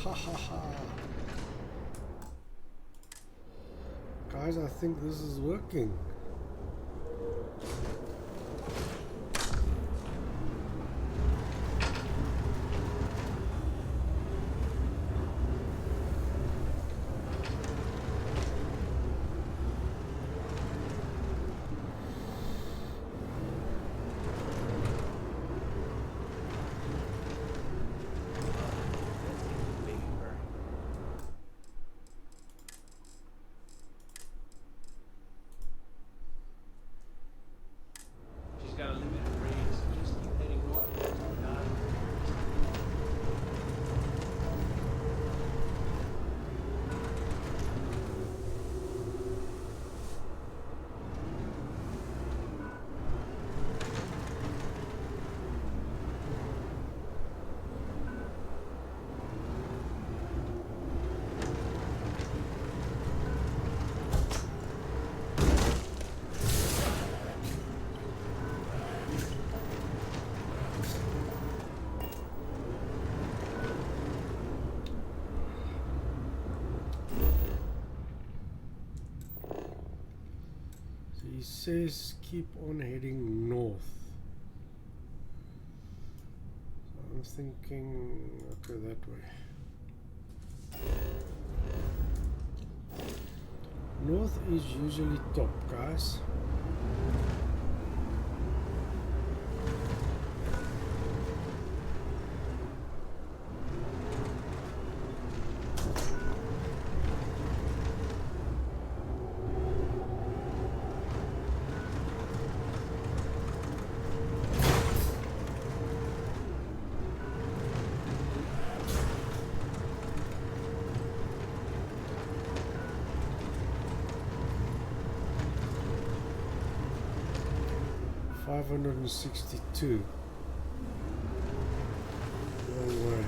Ha ha ha. Guys, I think this is working. He says keep on heading north. So I'm thinking, okay, that way. North is usually top, guys. $562. Wrong way.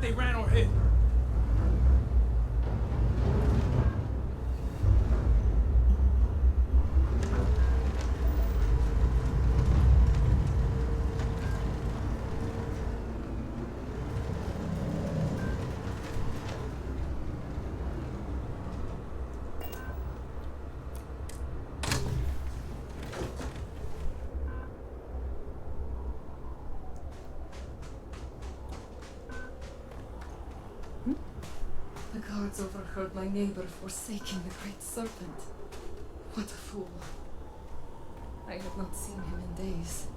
if they ran or hid. The guards overheard my neighbor forsaking the great serpent. What a fool. I have not seen him in days.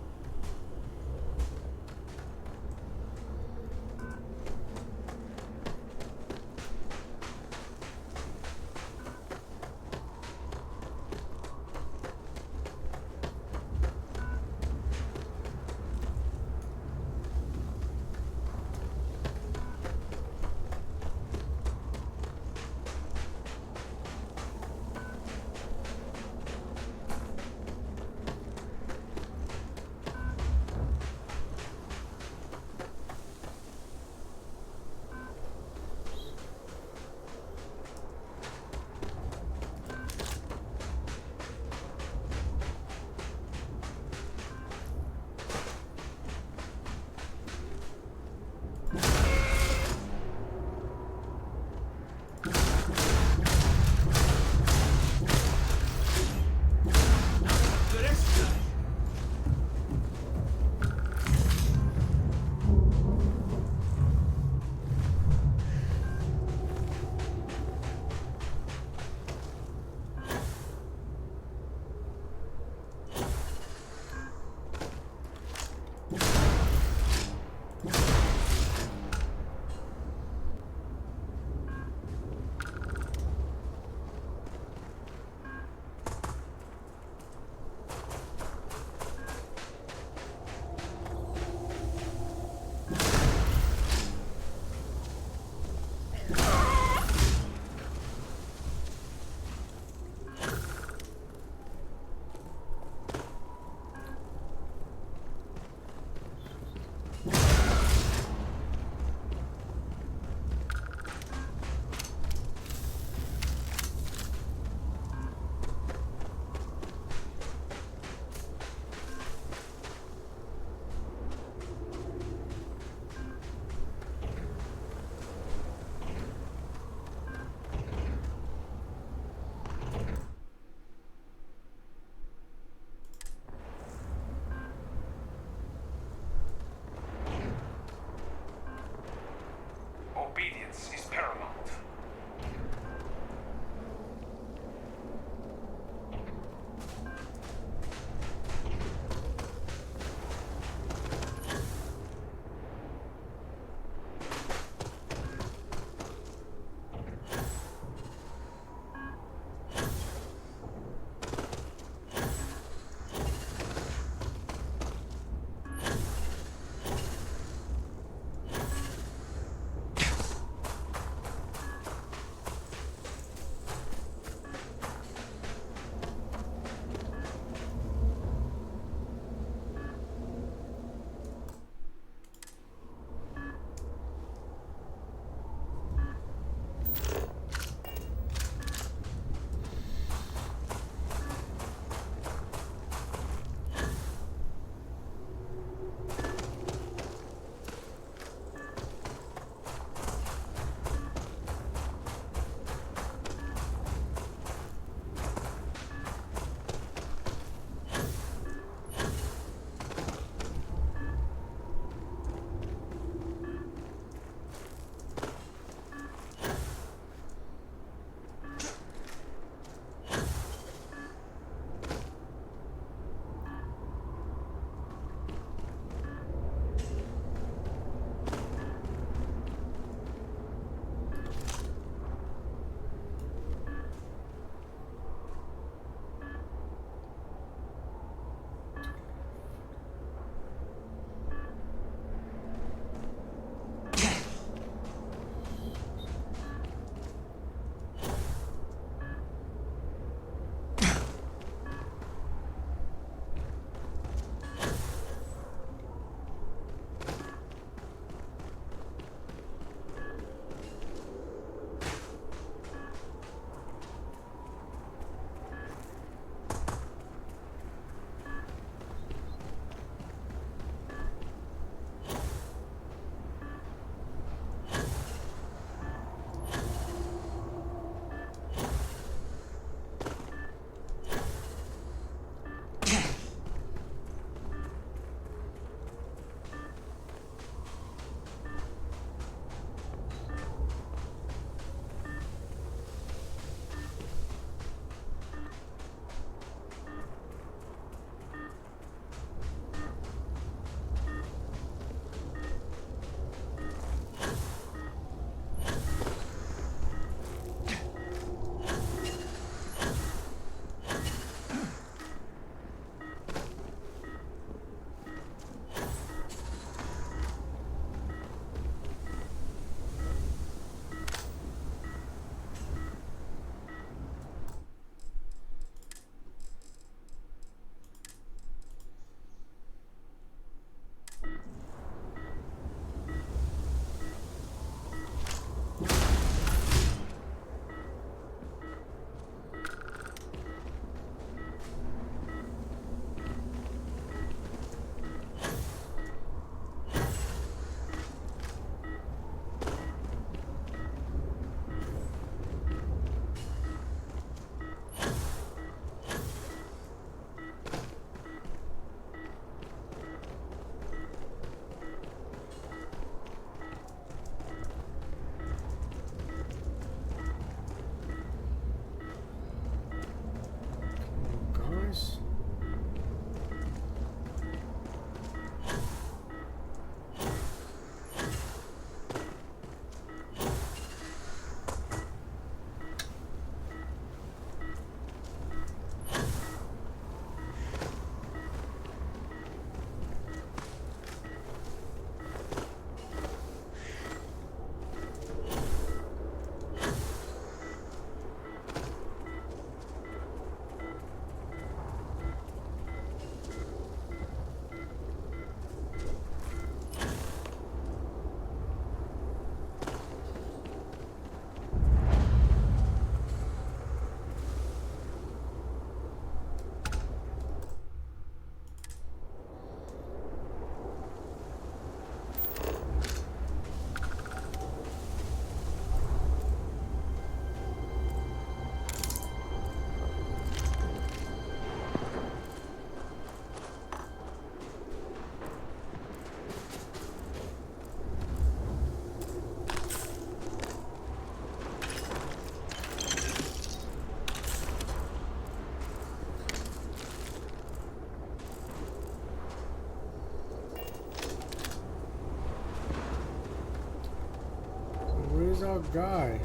guy.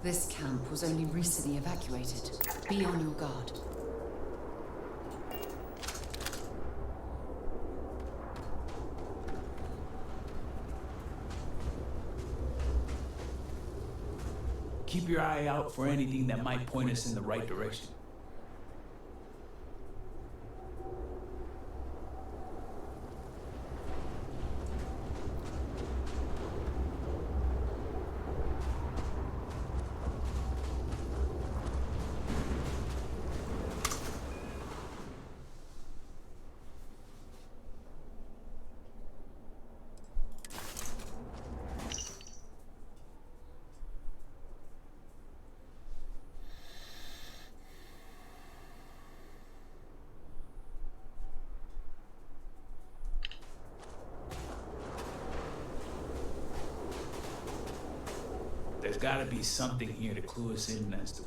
This camp was only recently evacuated. Be on your guard. Keep your eye out for anything that might point us in the right direction. There's gotta be something here to clue us in as to.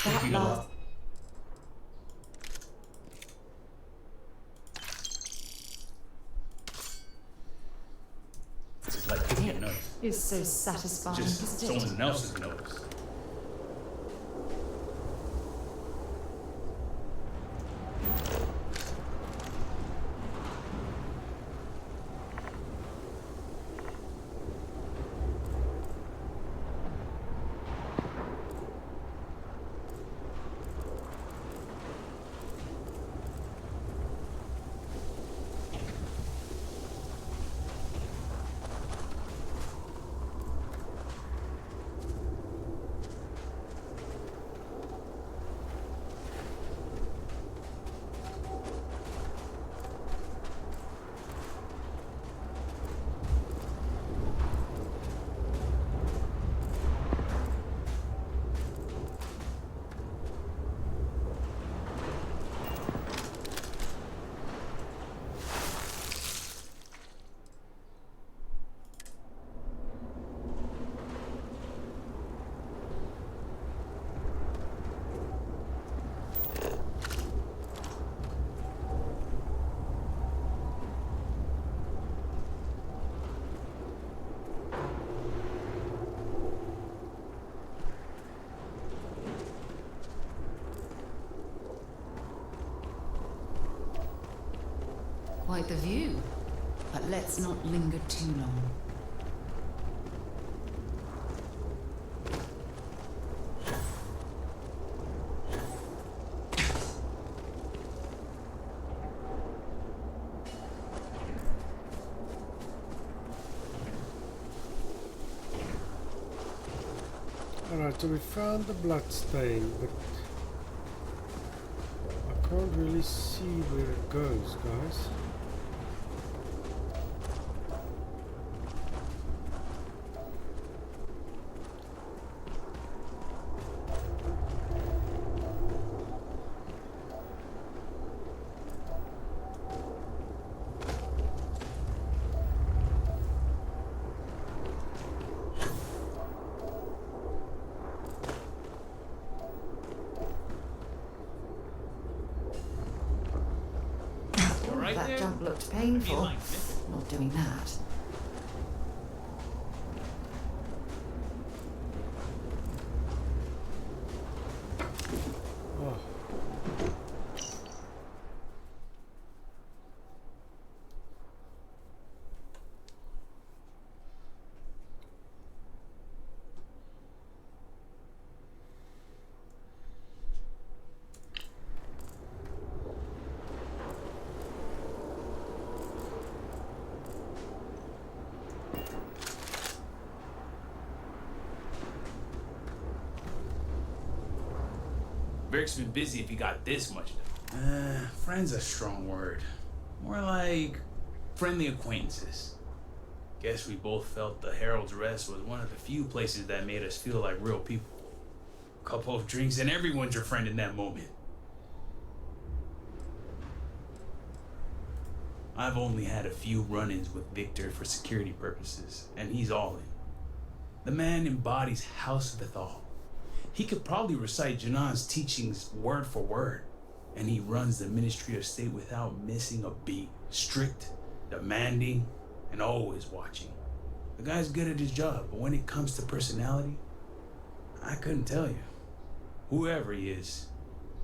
That last... It's like picking a nose. Is so satisfying, Just isn't it? someone else's nose. Quite the view. But let's not linger too long. Alright, so we found the blood stain, but I can't really see where it goes, guys. That jump looked painful. Not doing that. Oh. Varric's been busy if he got this much done. Friend's a strong word. More like friendly acquaintances. Guess we both felt the Herald's Rest was one of the few places that made us feel like real people. Couple of drinks and everyone's your friend in that moment. I've only had a few run-ins with Victor for security purposes, and he's all in. The man embodies House Vithal. He could probably recite Janan's teachings word for word, and he runs the Ministry of State without missing a beat. Strict, demanding, and always watching. The guy's good at his job, but when it comes to personality, I couldn't tell you. Whoever he is,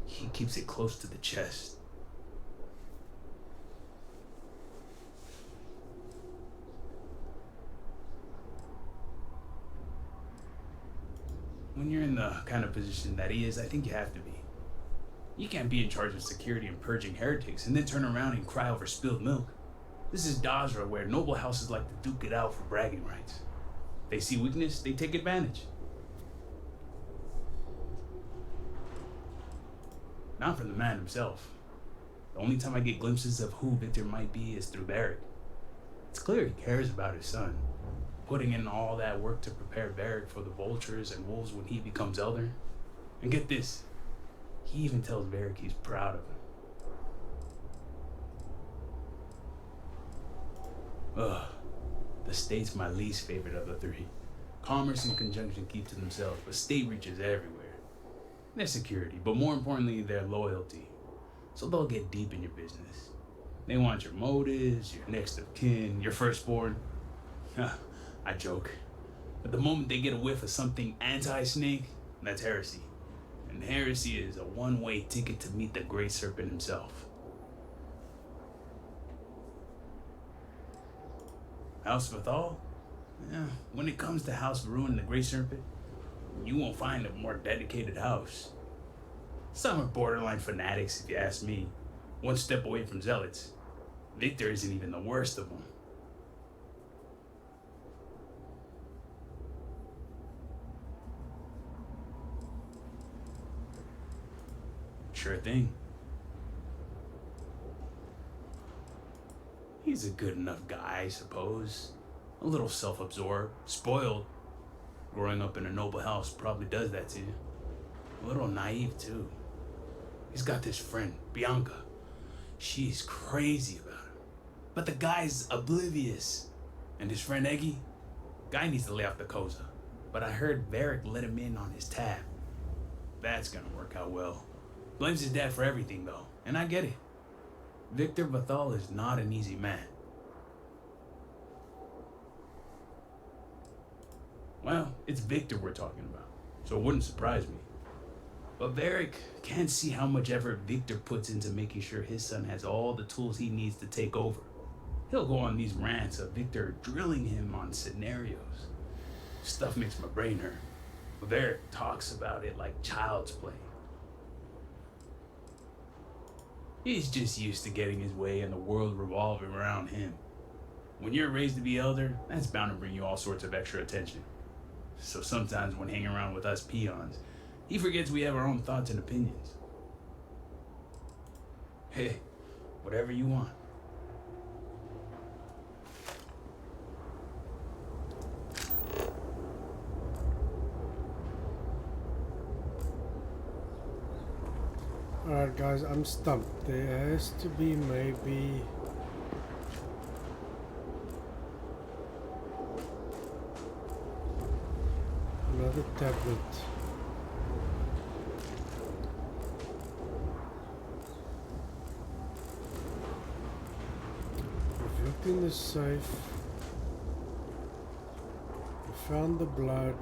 he keeps it close to the chest. When you're in the kind of position that he is, I think you have to be. You can't be in charge of security and purging heretics and then turn around and cry over spilled milk. This is Dazra, where noble houses like to duke it out for bragging rights. They see weakness, they take advantage. Not from the man himself. The only time I get glimpses of who Victor might be is through Varric. It's clear he cares about his son, putting in all that work to prepare Varric for the vultures and wolves when he becomes elder. And get this, he even tells Varric he's proud of him. Ugh, the state's my least favorite of the three. Commerce and conjunction keep to themselves, but state reaches everywhere. Their security, but more importantly, their loyalty. So they'll get deep in your business. They want your motives, your next of kin, your firstborn. I joke. But the moment they get a whiff of something anti-snake, that's heresy. And heresy is a one-way ticket to meet the Great Serpent himself. House Vithal? Yeah, when it comes to House Varun and the Great Serpent, you won't find a more dedicated house. Some are borderline fanatics, if you ask me. One step away from zealots. Victor isn't even the worst of them. Sure thing. He's a good enough guy, I suppose. A little self-absorbed, spoiled. Growing up in a noble house probably does that to you. A little naive, too. He's got this friend, Bianca. She's crazy about him. But the guy's oblivious. And his friend Eggy? Guy needs to lay off the Koza. But I heard Varric let him in on his tab. That's gonna work out well. Blames his dad for everything, though. And I get it. Victor Vithal is not an easy man. Well, it's Victor we're talking about, so it wouldn't surprise me. But Varric can't see how much effort Victor puts into making sure his son has all the tools he needs to take over. He'll go on these rants of Victor drilling him on scenarios. Stuff makes my brain hurt. But Varric talks about it like child's play. He's just used to getting his way and the world revolving around him. When you're raised to be elder, that's bound to bring you all sorts of extra attention. So sometimes when hanging around with us peons, he forgets we have our own thoughts and opinions. Hey, whatever you want. Alright guys, I'm stumped. There has to be maybe another tablet. We've looked in the safe. We found the blood.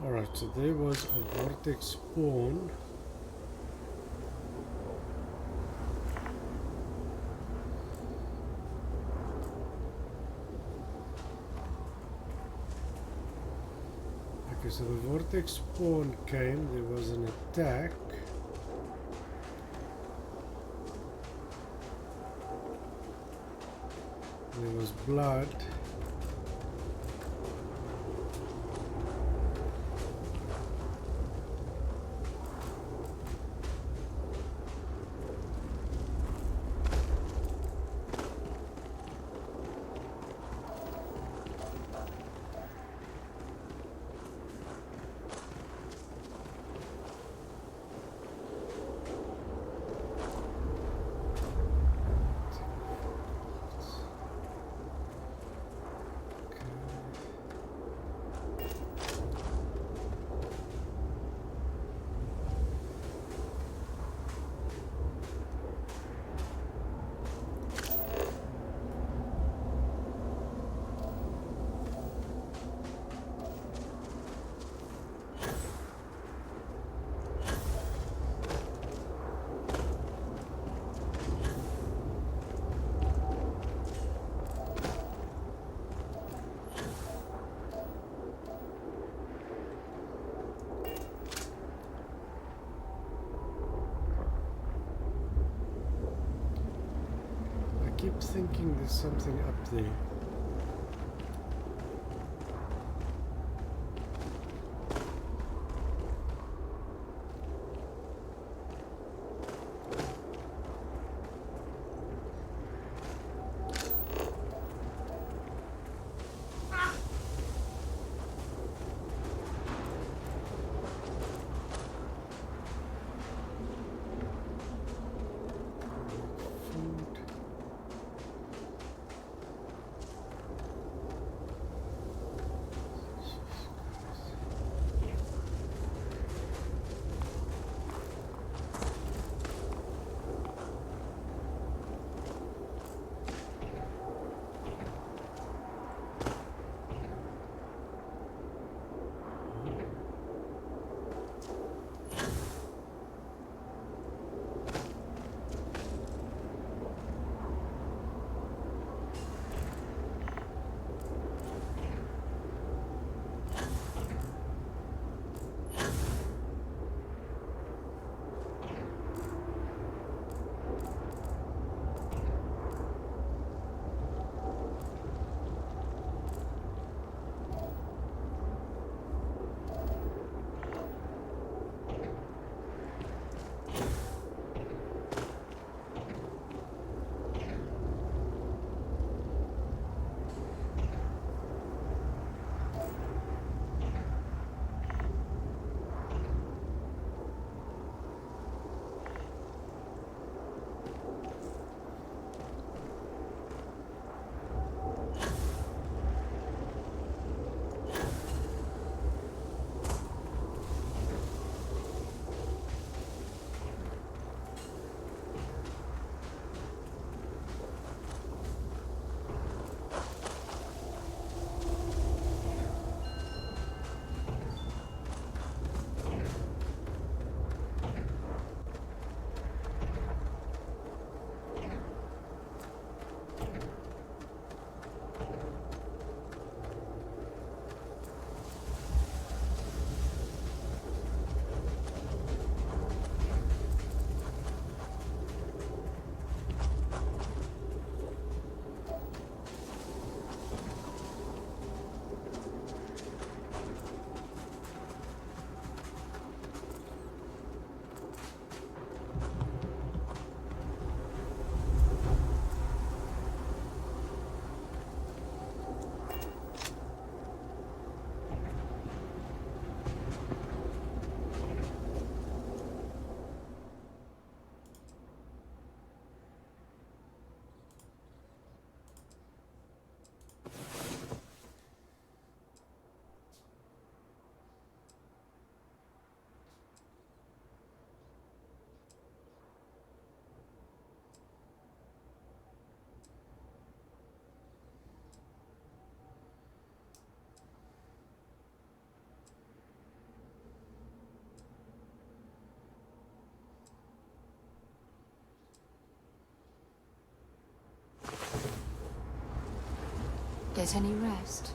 Alright, so there was a vortex spawn. Okay, so the vortex spawn came, there was an attack. There was blood. I keep thinking there's something up there. get any rest.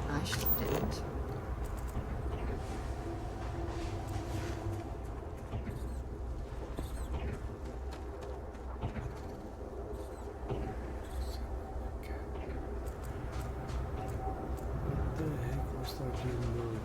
I sure didn't. What the heck was that window?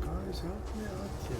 Guys, help me out here.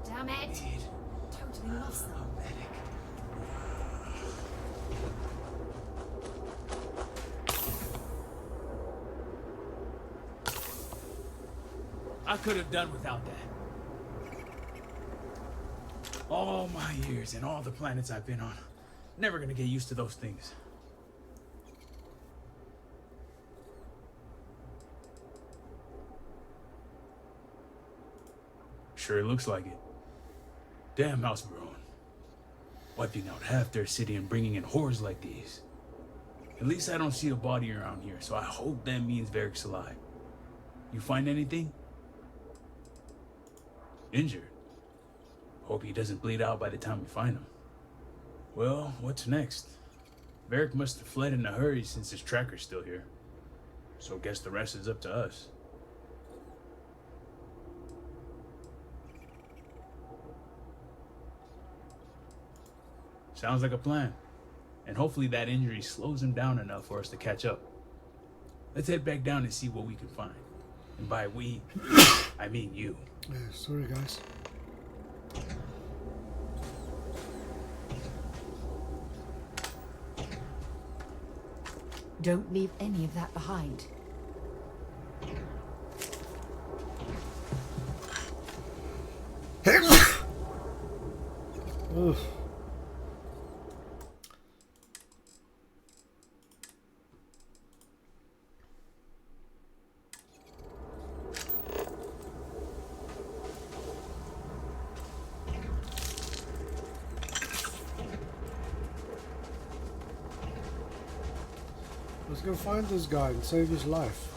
Damn it! Totally lost them. I could have done without that. All my years and all the planets I've been on. Never gonna get used to those things. Sure looks like it. Damn house we're on. Wiping out half their city and bringing in horrors like these. At least I don't see a body around here, so I hope that means Varric's alive. You find anything? Injured? Hope he doesn't bleed out by the time we find him. Well, what's next? Varric must have fled in a hurry since his tracker's still here. So guess the rest is up to us. Sounds like a plan. And hopefully that injury slows him down enough for us to catch up. Let's head back down and see what we can find. And by we, I mean you. Sorry, guys. Don't leave any of that behind. Ugh. Let's go find this guy and save his life.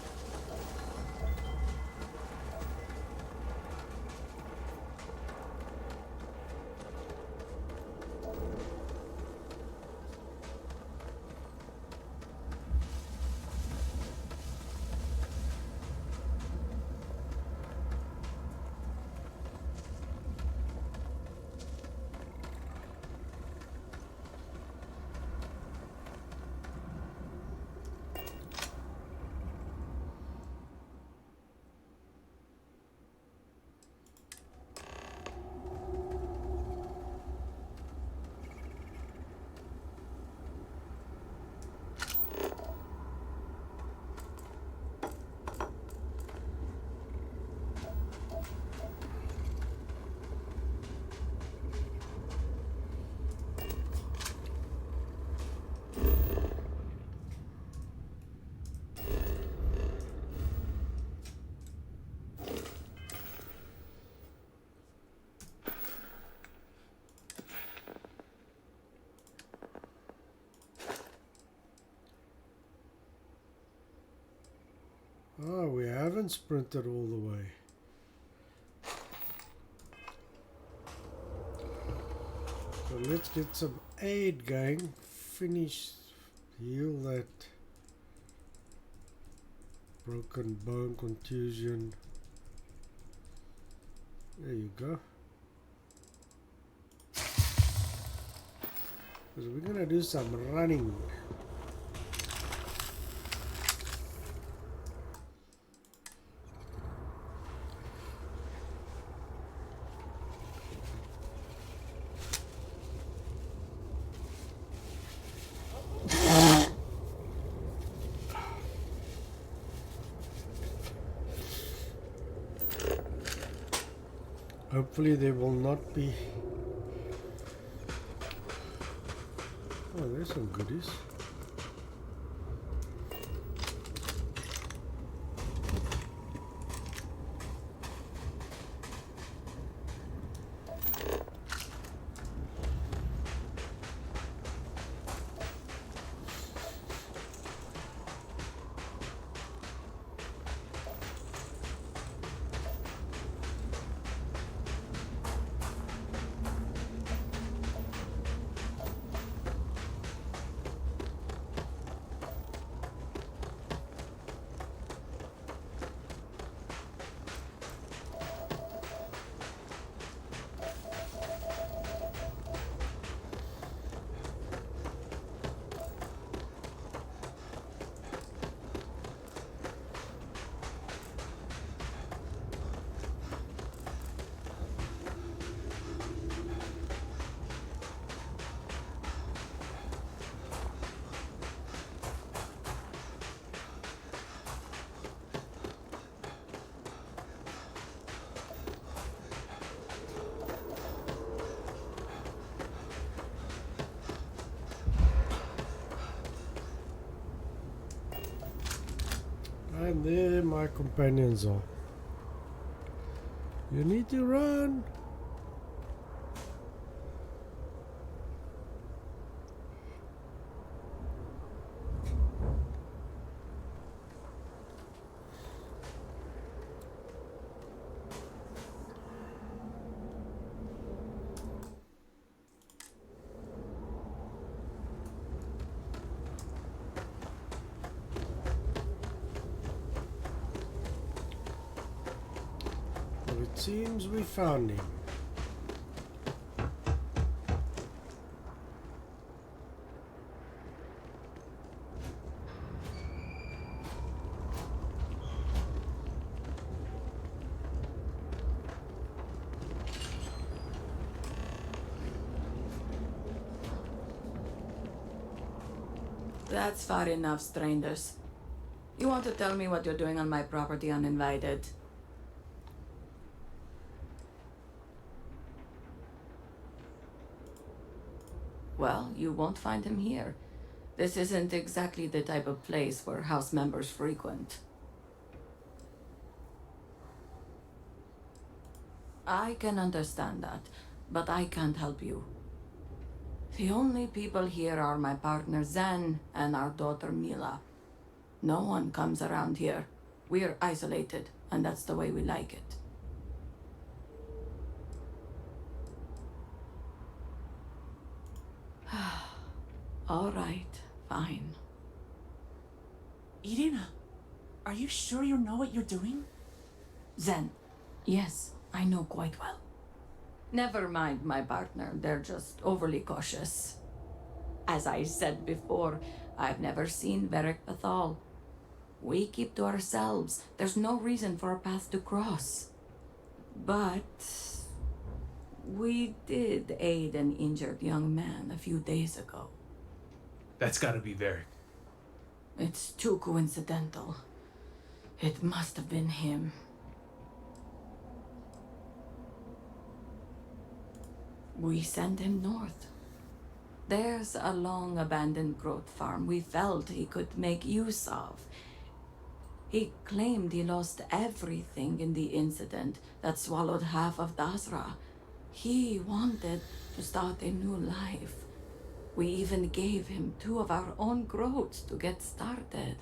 Oh, we haven't sprinted all the way. So let's get some aid going. Finish, heal that broken bone, contusion. There you go. Because we're gonna do some running. Hopefully there will not be... Oh, there's some goodies. And there my companions are. You need to run. Well, it seems we found him. That's far enough, strangers. You want to tell me what you're doing on my property uninvited? Well, you won't find him here. This isn't exactly the type of place where house members frequent. I can understand that, but I can't help you. The only people here are my partner Zen and our daughter Mila. No one comes around here. We're isolated, and that's the way we like it. All right, fine. Irina, are you sure you know what you're doing? Zen, yes, I know quite well. Never mind my partner, they're just overly cautious. As I said before, I've never seen Varric Bethal. We keep to ourselves. There's no reason for a path to cross. But we did aid an injured young man a few days ago. That's gotta be Varric. It's too coincidental. It must have been him. We sent him north. There's a long abandoned growth farm we felt he could make use of. He claimed he lost everything in the incident that swallowed half of Dasra. He wanted to start a new life. We even gave him 2 of our own growths to get started.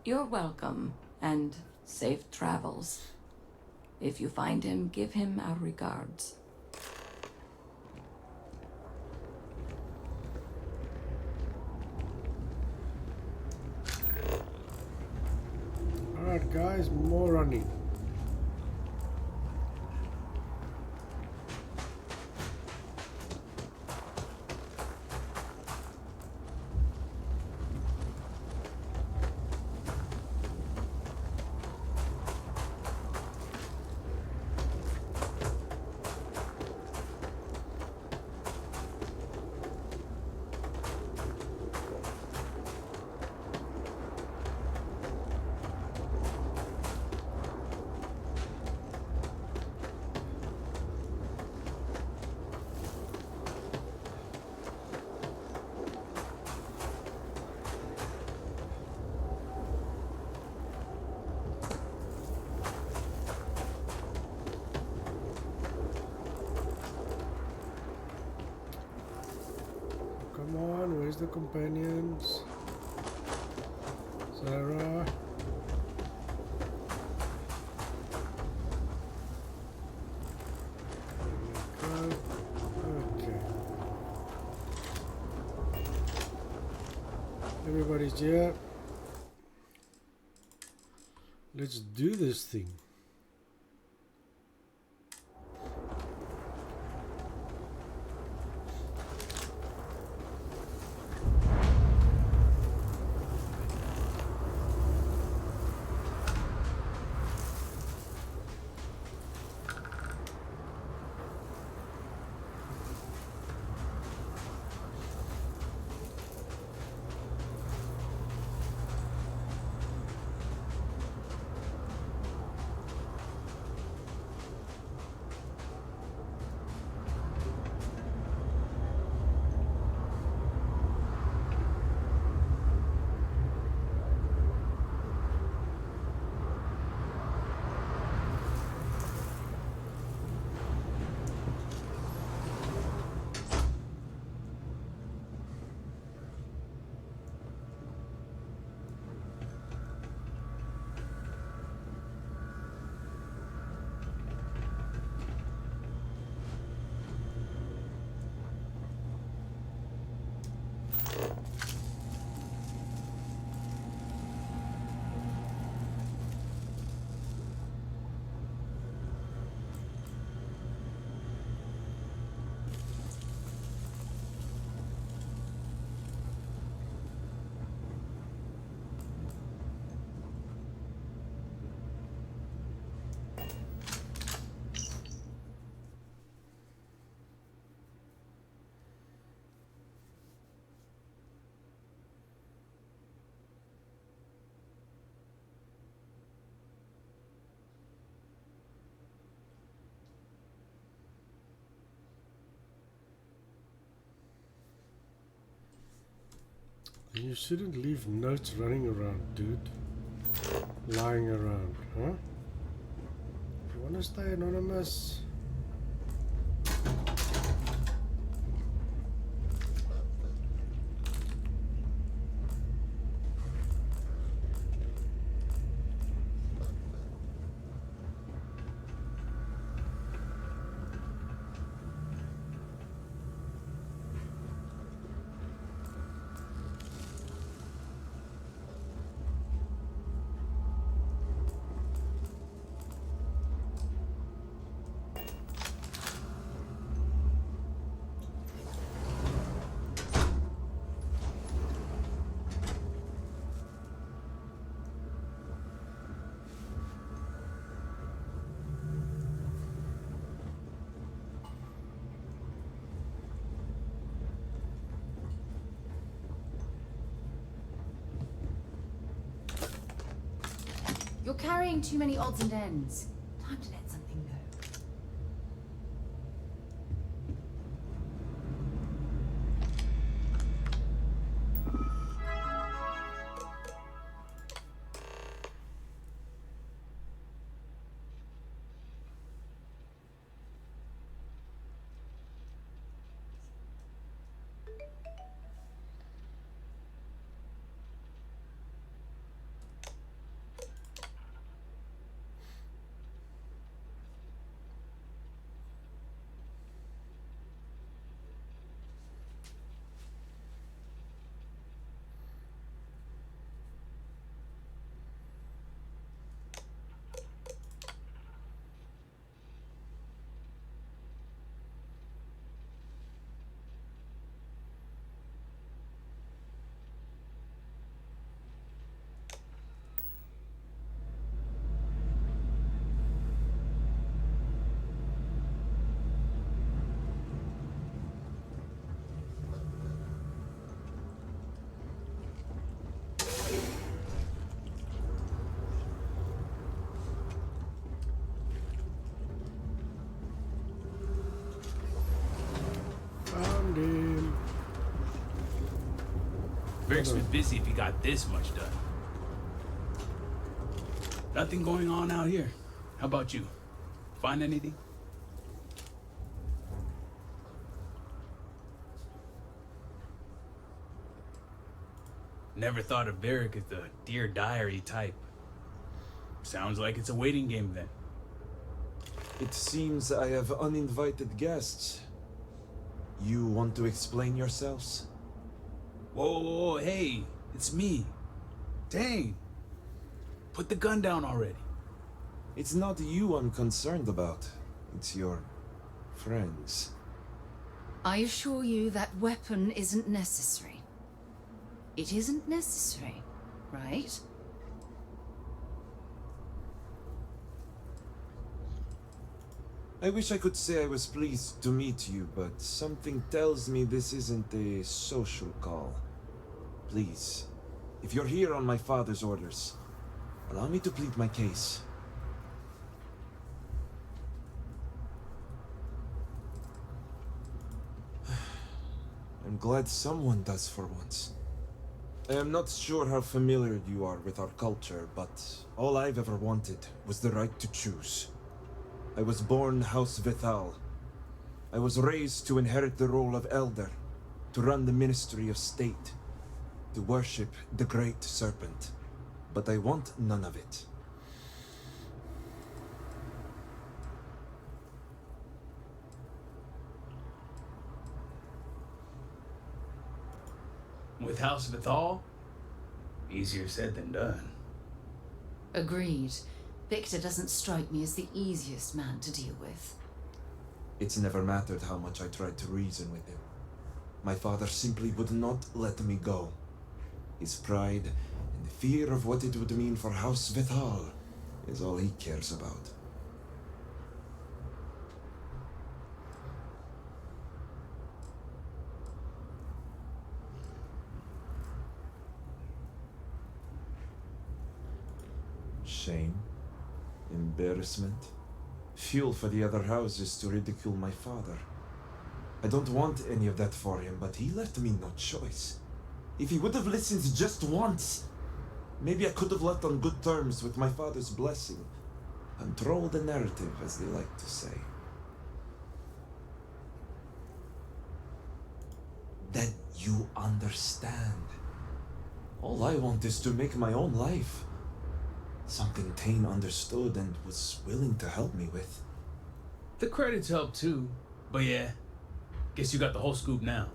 You're welcome, and safe travels. If you find him, give him our regards. Alright guys, more running. Come on, where's the companions? Sarah. Okay. Everybody's here. Let's do this thing. You shouldn't leave notes running around, dude. Lying around, huh? If you want to stay anonymous... You're carrying too many odds and ends. Time to let something go. Derek's been busy if he got this much done. Nothing going on out here. How about you? Find anything? Never thought of Derek as the Dear Diary type. Sounds like it's a waiting game then. It seems I have uninvited guests. You want to explain yourselves? Whoa, hey, it's me. Dang. Put the gun down already. It's not you I'm concerned about. It's your friends. I assure you that weapon isn't necessary. It isn't necessary, right? I wish I could say I was pleased to meet you, but something tells me this isn't a social call. Please, if you're here on my father's orders, allow me to plead my case. I'm glad someone does for once. I am not sure how familiar you are with our culture, but all I've ever wanted was the right to choose. I was born House Vithal. I was raised to inherit the role of elder, to run the Ministry of State, to worship the Great Serpent. But I want none of it. With House Vithal? Easier said than done. Agreed. Victor doesn't strike me as the easiest man to deal with. It's never mattered how much I tried to reason with him. My father simply would not let me go. His pride and the fear of what it would mean for House Vithal is all he cares about. Shame, embarrassment, fuel for the other houses to ridicule my father. I don't want any of that for him, but he left me no choice. If he would have listened just once, maybe I could have left on good terms with my father's blessing. Control the narrative, as they like to say. Then you understand. All I want is to make my own life. Something Tane understood and was willing to help me with. The credits help too, but yeah, guess you got the whole scoop now.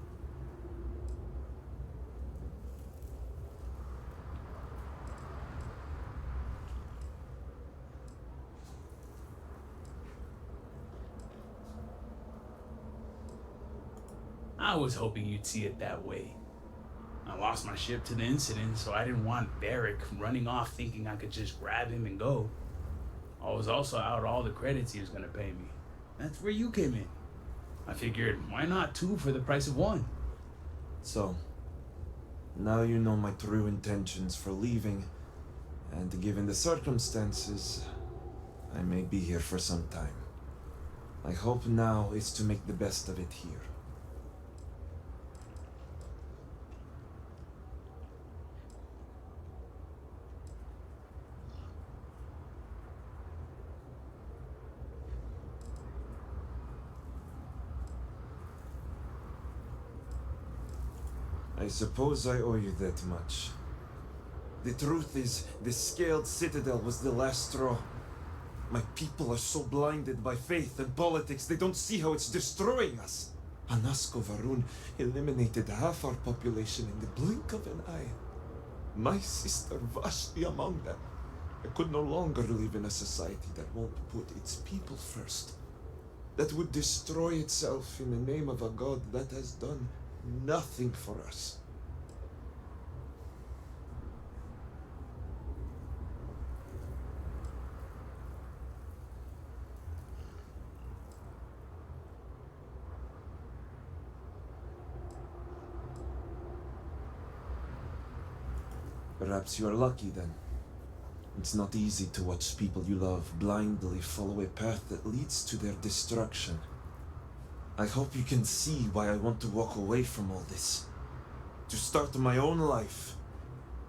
I was hoping you'd see it that way. I lost my ship to the incident, so I didn't want Derek running off thinking I could just grab him and go. I was also out all the credits he was gonna pay me. That's where you came in. I figured, why not two for the price of one? So, now you know my true intentions for leaving, and given the circumstances, I may be here for some time. My hope now is to make the best of it here. I suppose I owe you that much. The truth is, the Scaled Citadel was the last straw. My people are so blinded by faith and politics, they don't see how it's destroying us. Anasko Varun eliminated half our population in the blink of an eye. My sister Vashti among them. I could no longer live in a society that won't put its people first. That would destroy itself in the name of a god that has done nothing for us. Perhaps you are lucky then. It's not easy to watch people you love blindly follow a path that leads to their destruction. I hope you can see why I want to walk away from all this. to start my own life.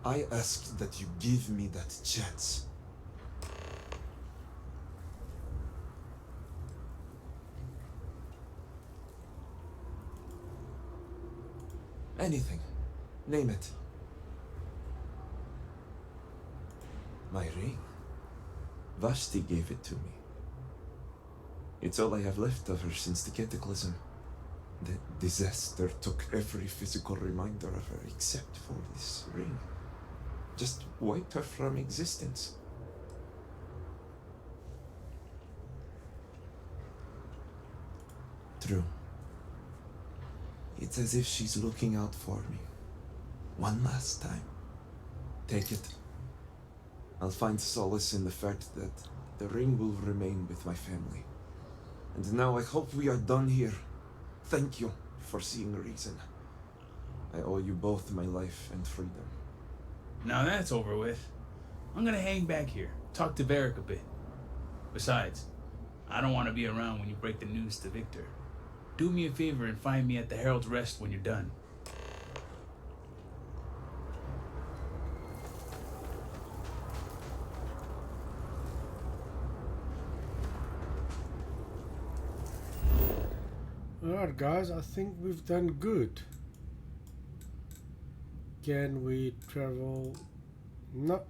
I ask that you give me that chance. Anything. Name it. My ring. Vashti gave it to me. It's all I have left of her since the cataclysm. The disaster took every physical reminder of her except for this ring. Just wiped her from existence. True. It's as if she's looking out for me. One last time. Take it. I'll find solace in the fact that the ring will remain with my family. And now I hope we are done here. Thank you for seeing reason. I owe you both my life and freedom. Now that's over with. I'm gonna hang back here, talk to Varric a bit. Besides, I don't want to be around when you break the news to Victor. Do me a favor and find me at the Herald's Rest when you're done. Alright guys, I think we've done good. Can we travel? No.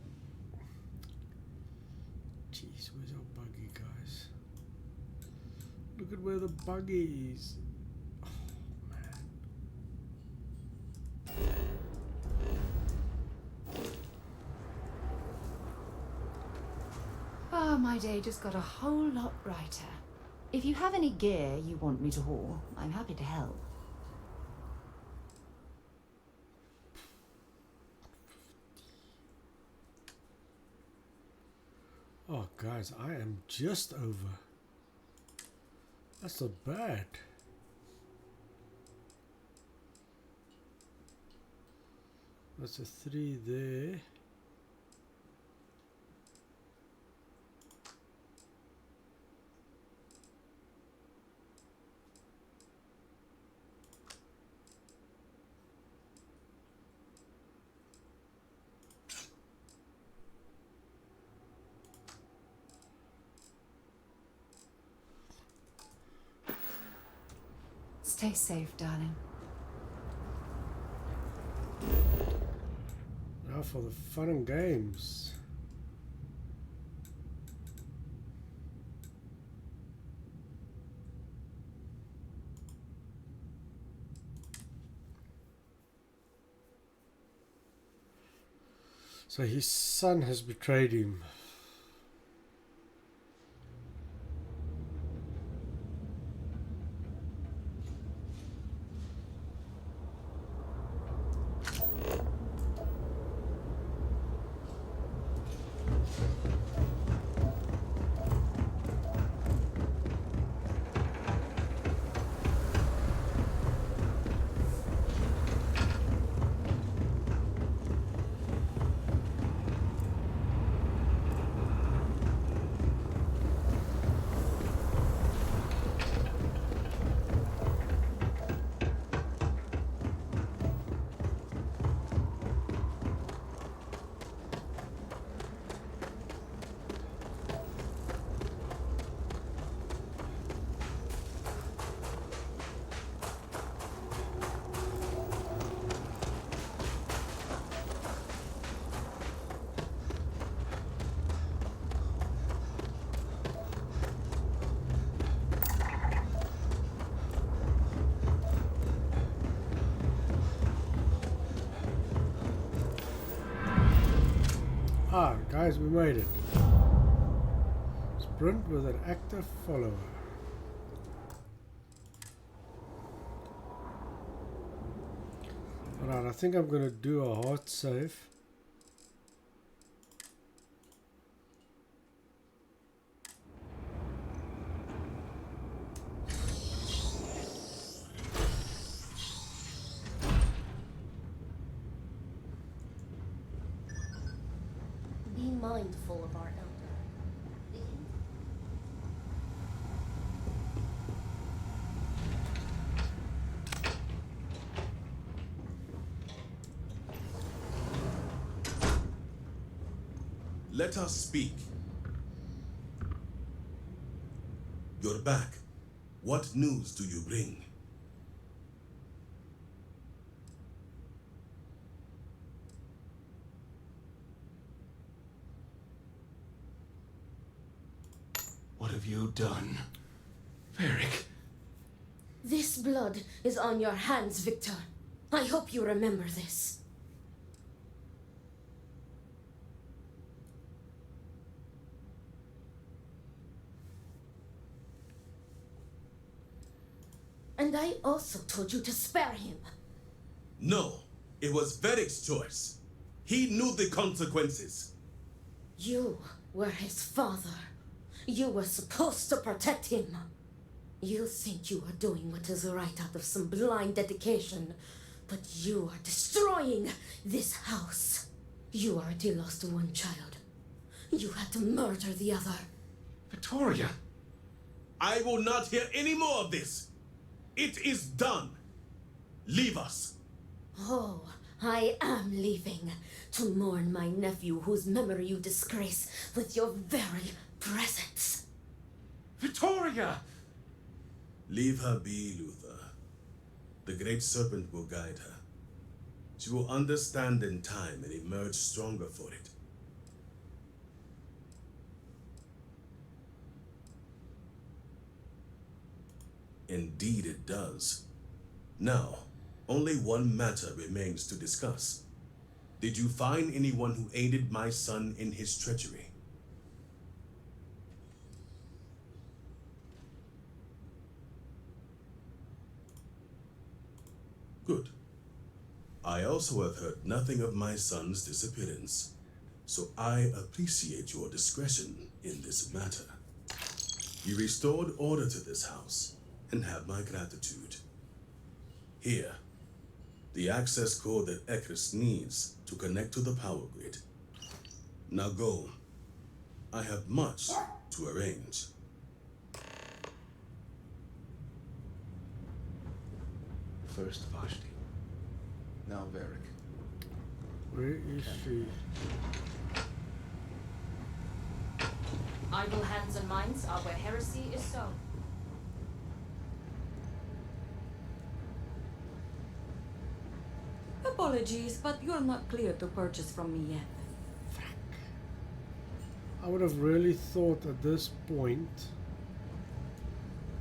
Jeez, where's our buggy, guys? Look at where the buggy is. Oh, man. Ah, my day just got a whole lot brighter. If you have any gear you want me to haul, I'm happy to help. Oh, guys, I am just over. That's not bad. That's a 3 there. Stay safe, darling. Now for the fun and games. So his son has betrayed him. Ah, guys, we made it. Sprint with an active follower. Alright, I think I'm going to do a hard save. Be mindful of our elder. Let us speak. You're back. What news do you bring? What have you done? Varric. This blood is on your hands, Victor. I hope you remember this. And I also told you to spare him. No, it was Veric's choice. He knew the consequences. You were his father. You were supposed to protect him. You think you are doing what is right out of some blind dedication, but you are destroying this house. You already lost one child. You had to murder the other. Victoria! I will not hear any more of this. It is done. Leave us. Oh, I am leaving to mourn my nephew whose memory you disgrace with your very presence. Victoria! Leave her be, Luther. The Great Serpent will guide her. She will understand in time and emerge stronger for it. Indeed it does. Now, only one matter remains to discuss. Did you find anyone who aided my son in his treachery? Good. I also have heard nothing of my son's disappearance, so I appreciate your discretion in this matter. You restored order to this house, and have my gratitude. Here, the access code that Ekris needs to connect to the power grid. Now go. I have much to arrange. First Vashti, now Varric. Where is she? Idle hands and minds are where heresy is sown. Apologies, but you're not clear to purchase from me yet. I would have really thought at this point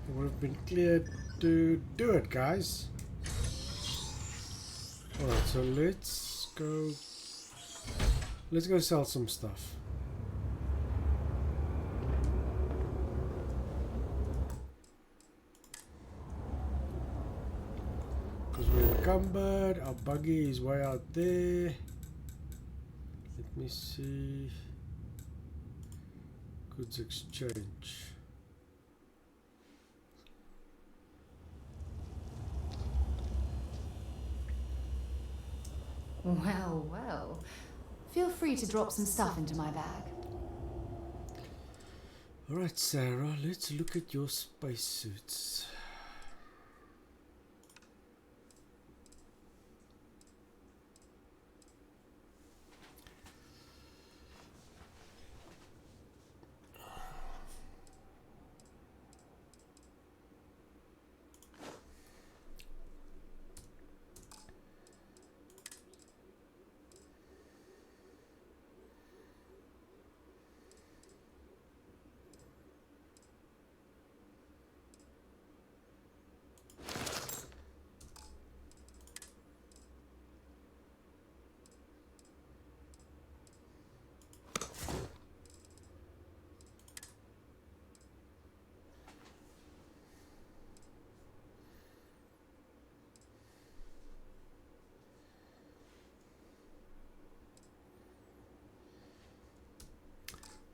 it would have been clear to do it, guys. Alright, so let's go sell some stuff. Because we're encumbered, our buggy is way out there. Let me see. Goods exchange. Well, well. Feel free to drop some stuff into my bag. Alright, Sarah, let's look at your spacesuits.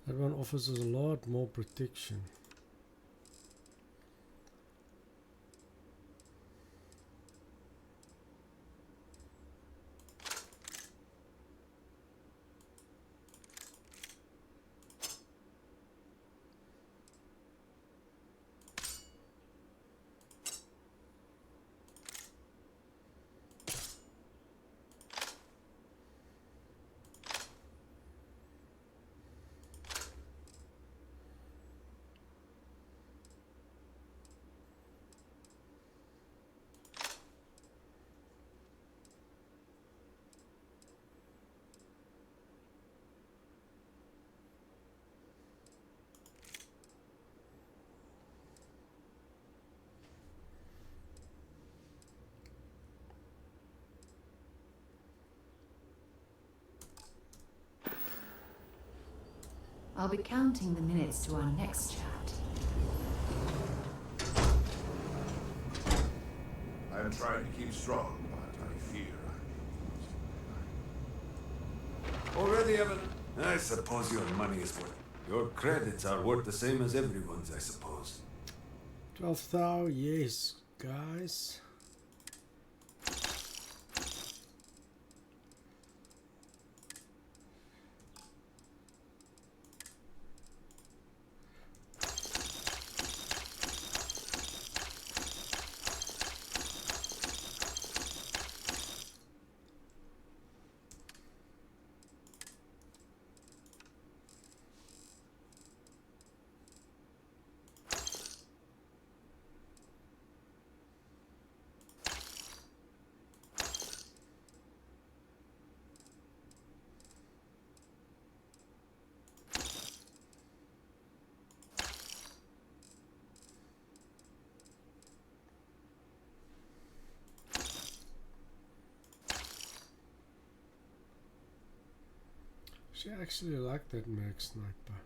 That one offers us a lot more protection. I'll be counting the minutes to our next chat. I am trying to keep strong, but I fear. Already, Evan? I suppose your money is worth. Your credits are worth the same as everyone's, I suppose. 12th hour, yes, guys. She actually liked that mag sniper.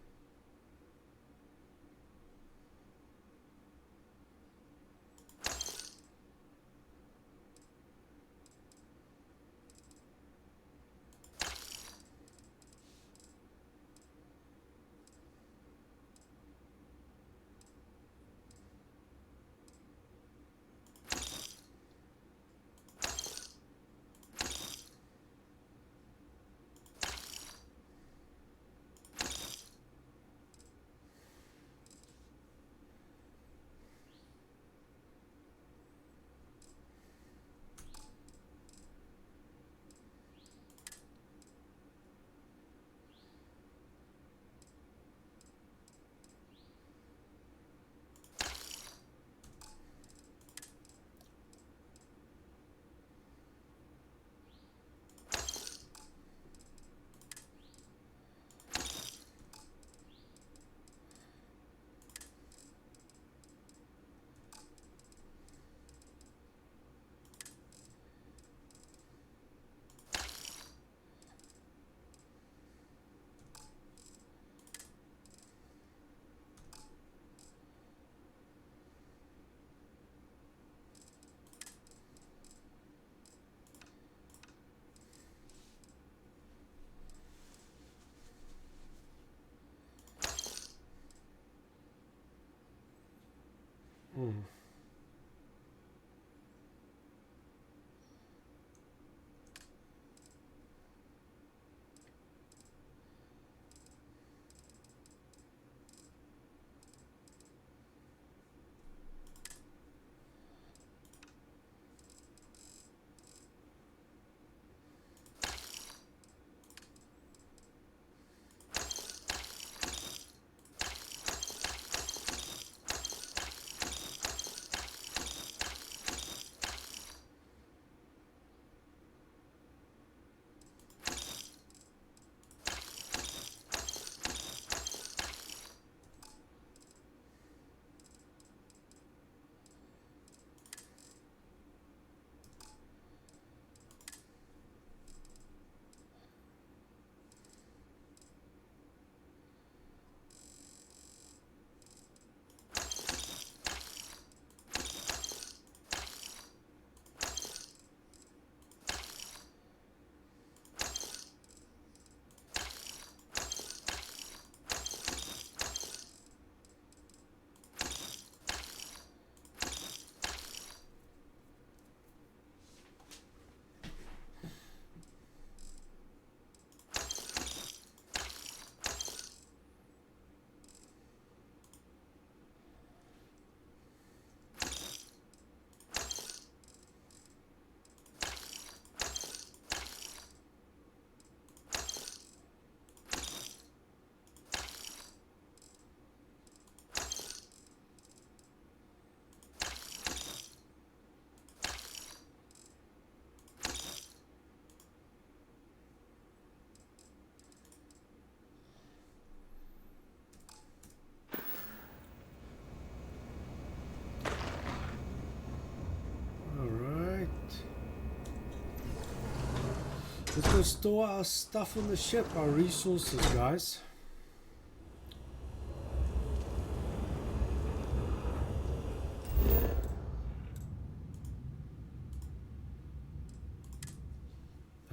Let's go store our stuff on the ship, our resources, guys.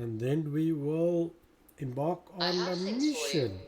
and then we will embark on the mission.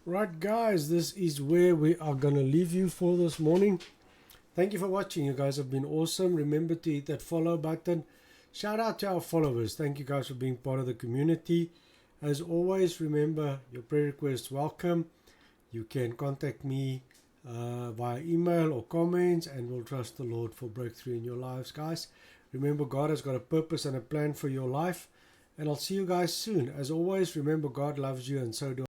Right guys, this is where we are gonna leave you for this morning. Thank you for watching. You guys have been awesome. Remember to hit that follow button. Shout out to our followers. Thank you guys for being part of the community. As always, remember your prayer requests welcome. You can contact me via email or comments, and we'll trust the Lord for breakthrough in your lives, guys. Remember, God has got a purpose and a plan for your life, and I'll see you guys soon. As always, remember, God loves you, and so do